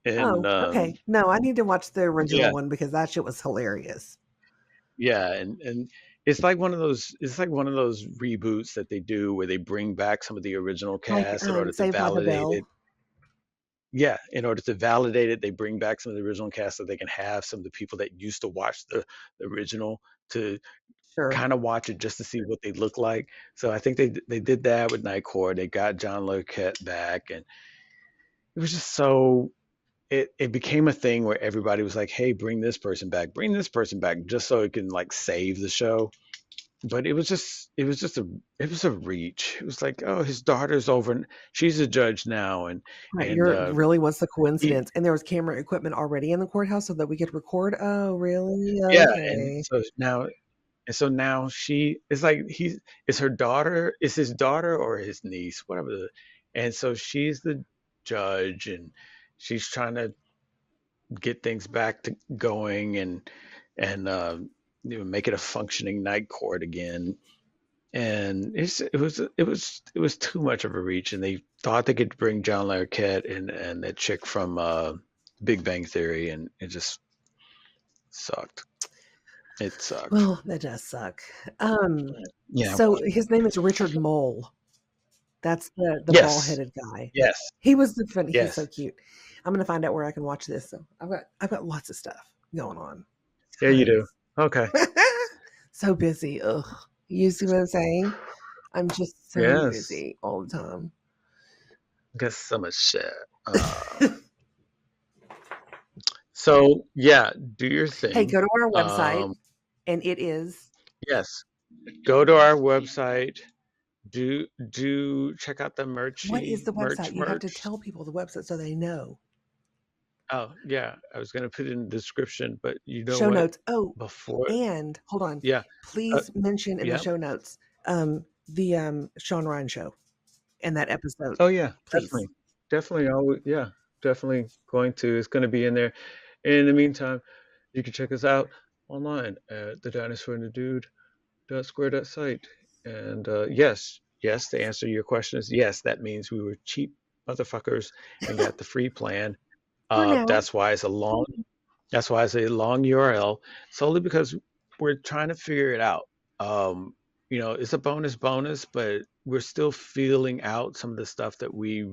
and Oh, okay. No, I need to watch the original yeah, one because that shit was hilarious. yeah, and it's like one of those reboots that they do where they bring back some of the original Like cast in order to Saved by the validate Bell. it. Yeah, in order to validate it, they bring back some of the original cast so they can have some of the people that used to watch the original to Sure. kind of watch it just to see what they look like. So I think they did that with Night Court. They got John Larroquette back, and it was just so it became a thing where everybody was like, "Hey, bring this person back," just so it can like save the show. But it was a reach. It was like, oh, his daughter's over, and she's a judge now, Right. and Really what's the he, coincidence? And there was camera equipment already in the courthouse so that we could record. Oh, really? yeah, and Okay. so now she is like he's is her daughter is his daughter or his niece, whatever. And so she's the judge, and she's trying to get things back to going, and make it a functioning night court again. And it was too much of a reach, and they thought they could bring John Larroquette and that chick from Big Bang Theory, and it just sucked. It sucked. Well, that does suck. Um, Yeah. so his name is Richard Mole. That's the Yes. bald-headed guy. Yes. He was the funny. He's so Yes. cute. I'm gonna find out where I can watch this. So I've got lots of stuff going on. Yeah, you do. Okay. So busy. Ugh. You see what I'm saying? I'm just so Yes. busy all the time. Got so much shit. So yeah, do your Hey, thing. go to our website, Um, and it is yes. Go to our website, do check out the What is the website? You have to merch. tell people the website so they know. Oh yeah, I was gonna put it in the description, but you know Show what? notes. Oh, Before, and hold on. yeah, uh, Please mention in the yeah. show notes the Shawn Ryan show and that episode. Oh yeah, Please. definitely. Yeah, definitely going to. It's going to be in there. In the meantime, you can check us out online at the Dinosaur and the Dude square.site. And yes, to answer your questions, yes, that means we were cheap motherfuckers and got the free plan. For now. That's why it's a long. That's why it's a long URL, solely because we're trying to figure it out. Um, it's a bonus, but we're still feeling out some of the stuff that we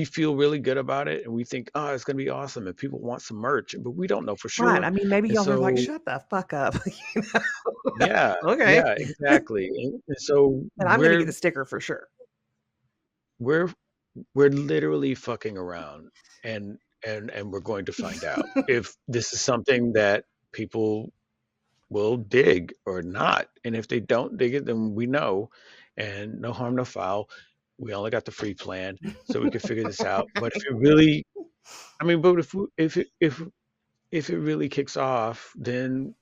feel really good about it, and we think, oh, it's going to be awesome, and people want some merch, but we don't know for Right. sure. I mean, maybe And y'all are like, so, shut the fuck up. You know? yeah, Okay. yeah, exactly. And so And I'm gonna get a sticker for sure. we're we're literally fucking around, and and we're going to find out if this is something that people will dig or not. And if they don't dig it, then we know, and no harm, no foul. We only got the free plan, so we can figure this out. But if it really, I mean, but if it really kicks off, then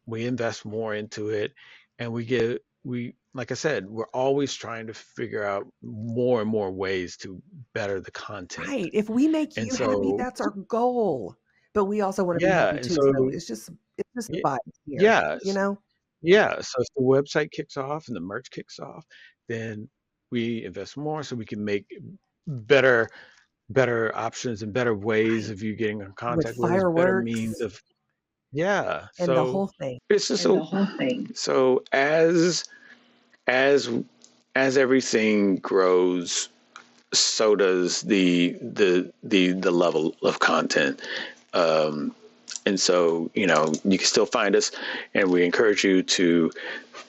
we invest more into it, and we like I said, we're always trying to figure out more and more ways to better the content. Right. If we make And you happy, so that's our goal. But we also want to be yeah, happy and too. So so it's just the y- vibe here, yeah, you know? yeah. So if the website kicks off and the merch kicks off, then we invest more so we can make better better options and better ways Right. of you getting in With contact with us, better means fireworks of yeah. and the So whole thing. it's just and the whole thing. So as as everything grows, so does the level of content. Um, and so, you can still find us, and we encourage you to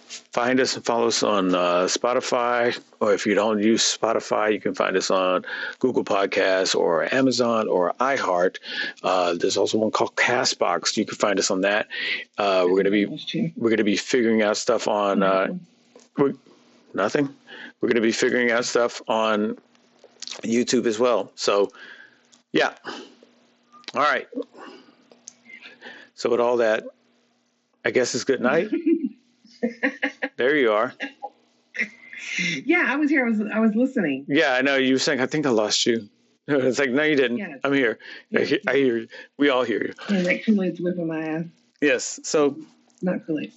find us and follow us on Spotify, or if you don't use Spotify, you can find us on Google Podcasts or Amazon or iHeart. There's also one called Castbox. You can find us on that. We're gonna be figuring out stuff on nothing. We're gonna be figuring out stuff on YouTube as well. So yeah, all right. So with all that, I guess it's good night. There you are. Yeah, I was here. I was listening. Yeah, I know you were saying. I think I lost you. It's like no, you didn't. Yes. I'm here. Yes. I hear you. We all hear you. Yeah, that Kool-Aid's whipping my ass. Yes. So Not Kool-Aid.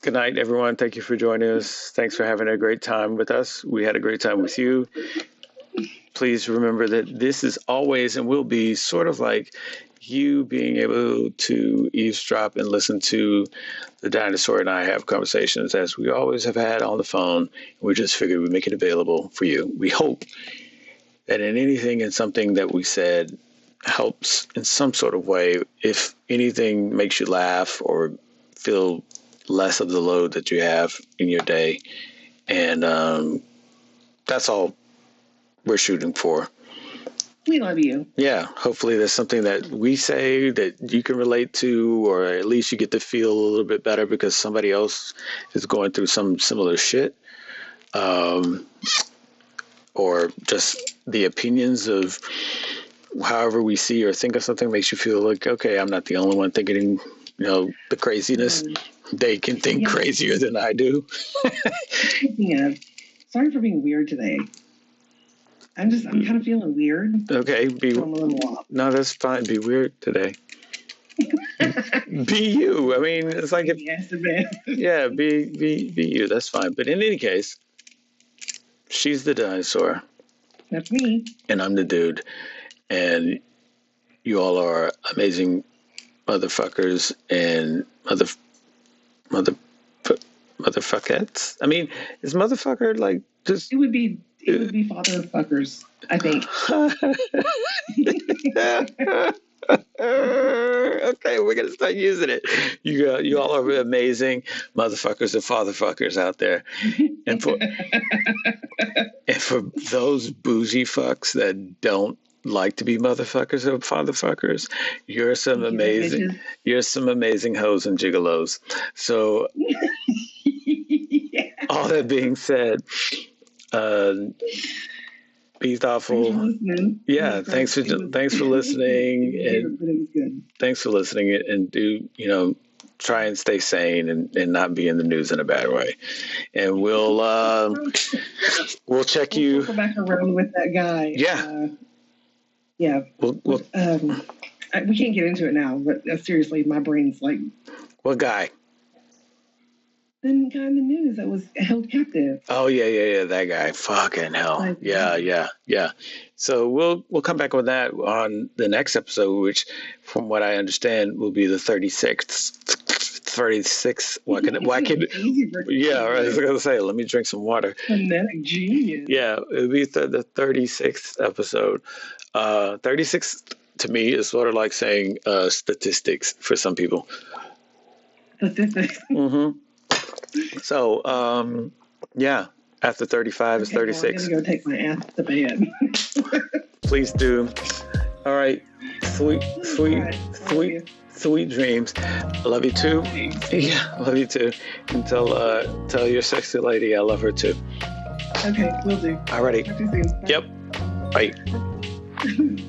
good night, everyone. Thank you for joining us. Thanks for having a great time with us. We had a great time with you. Please remember that this is always and will be sort of like you being able to eavesdrop and listen to the dinosaur and I have conversations as we always have had on the phone. We just figured we'd make it available for you. We hope that in anything and something that we said helps in some sort of way. If anything makes you laugh or feel less of the load that you have in your day. And that's all we're shooting for. We love you. Yeah, hopefully there's something that we say that you can relate to, or at least you get to feel a little bit better because somebody else is going through some similar shit. Or just the opinions of however we see or think of something makes you feel like, okay, I'm not the only one thinking, the craziness. They can think crazier than I do. Yeah. Sorry for being weird today. I'm kind of feeling weird. Okay, no, that's fine. Be weird today. Be you. I mean, it's like yeah, be you. That's fine. But in any case, she's the dinosaur. That's me. And I'm the dude. And you all are amazing motherfuckers and motherfuckettes. I mean, is motherfucker like just? It would be father fuckers, I think. Okay, we're gonna start using it. You all are amazing motherfuckers and fatherfuckers out there, and for those bougie fucks that don't like to be motherfuckers or fatherfuckers, you're some amazing hoes and gigolos. So Yeah. all that being said, be thoughtful. Thanks for listening. Yeah, thanks for listening, and but it was good. thanks for listening. And do try and stay sane and not be in the news in a bad way. And we'll check you. Go back around with that guy. Yeah. Yeah. We can't get into it now, but seriously, my brain's like. What guy? The guy in the news that was held captive. Oh yeah, that guy. Fucking hell. Yeah. So we'll come back with that on the next episode, which, from what I understand, will be the 36th. 36. Why can? Yeah, I was gonna say. Let me drink some water. Phonetic genius. Yeah, it'll be the 36th episode. 36 to me is sort of like saying statistics for some people. Statistics. Mm-hmm. So, yeah, after 35 is 36. I'm going to go take my ass to bed. Please do. All right. Sweet dreams. I love you too. Yeah, I love you too. And tell your sexy lady I love her too. Okay, will do. All righty. Talk to you soon. Bye. Yep. Bye.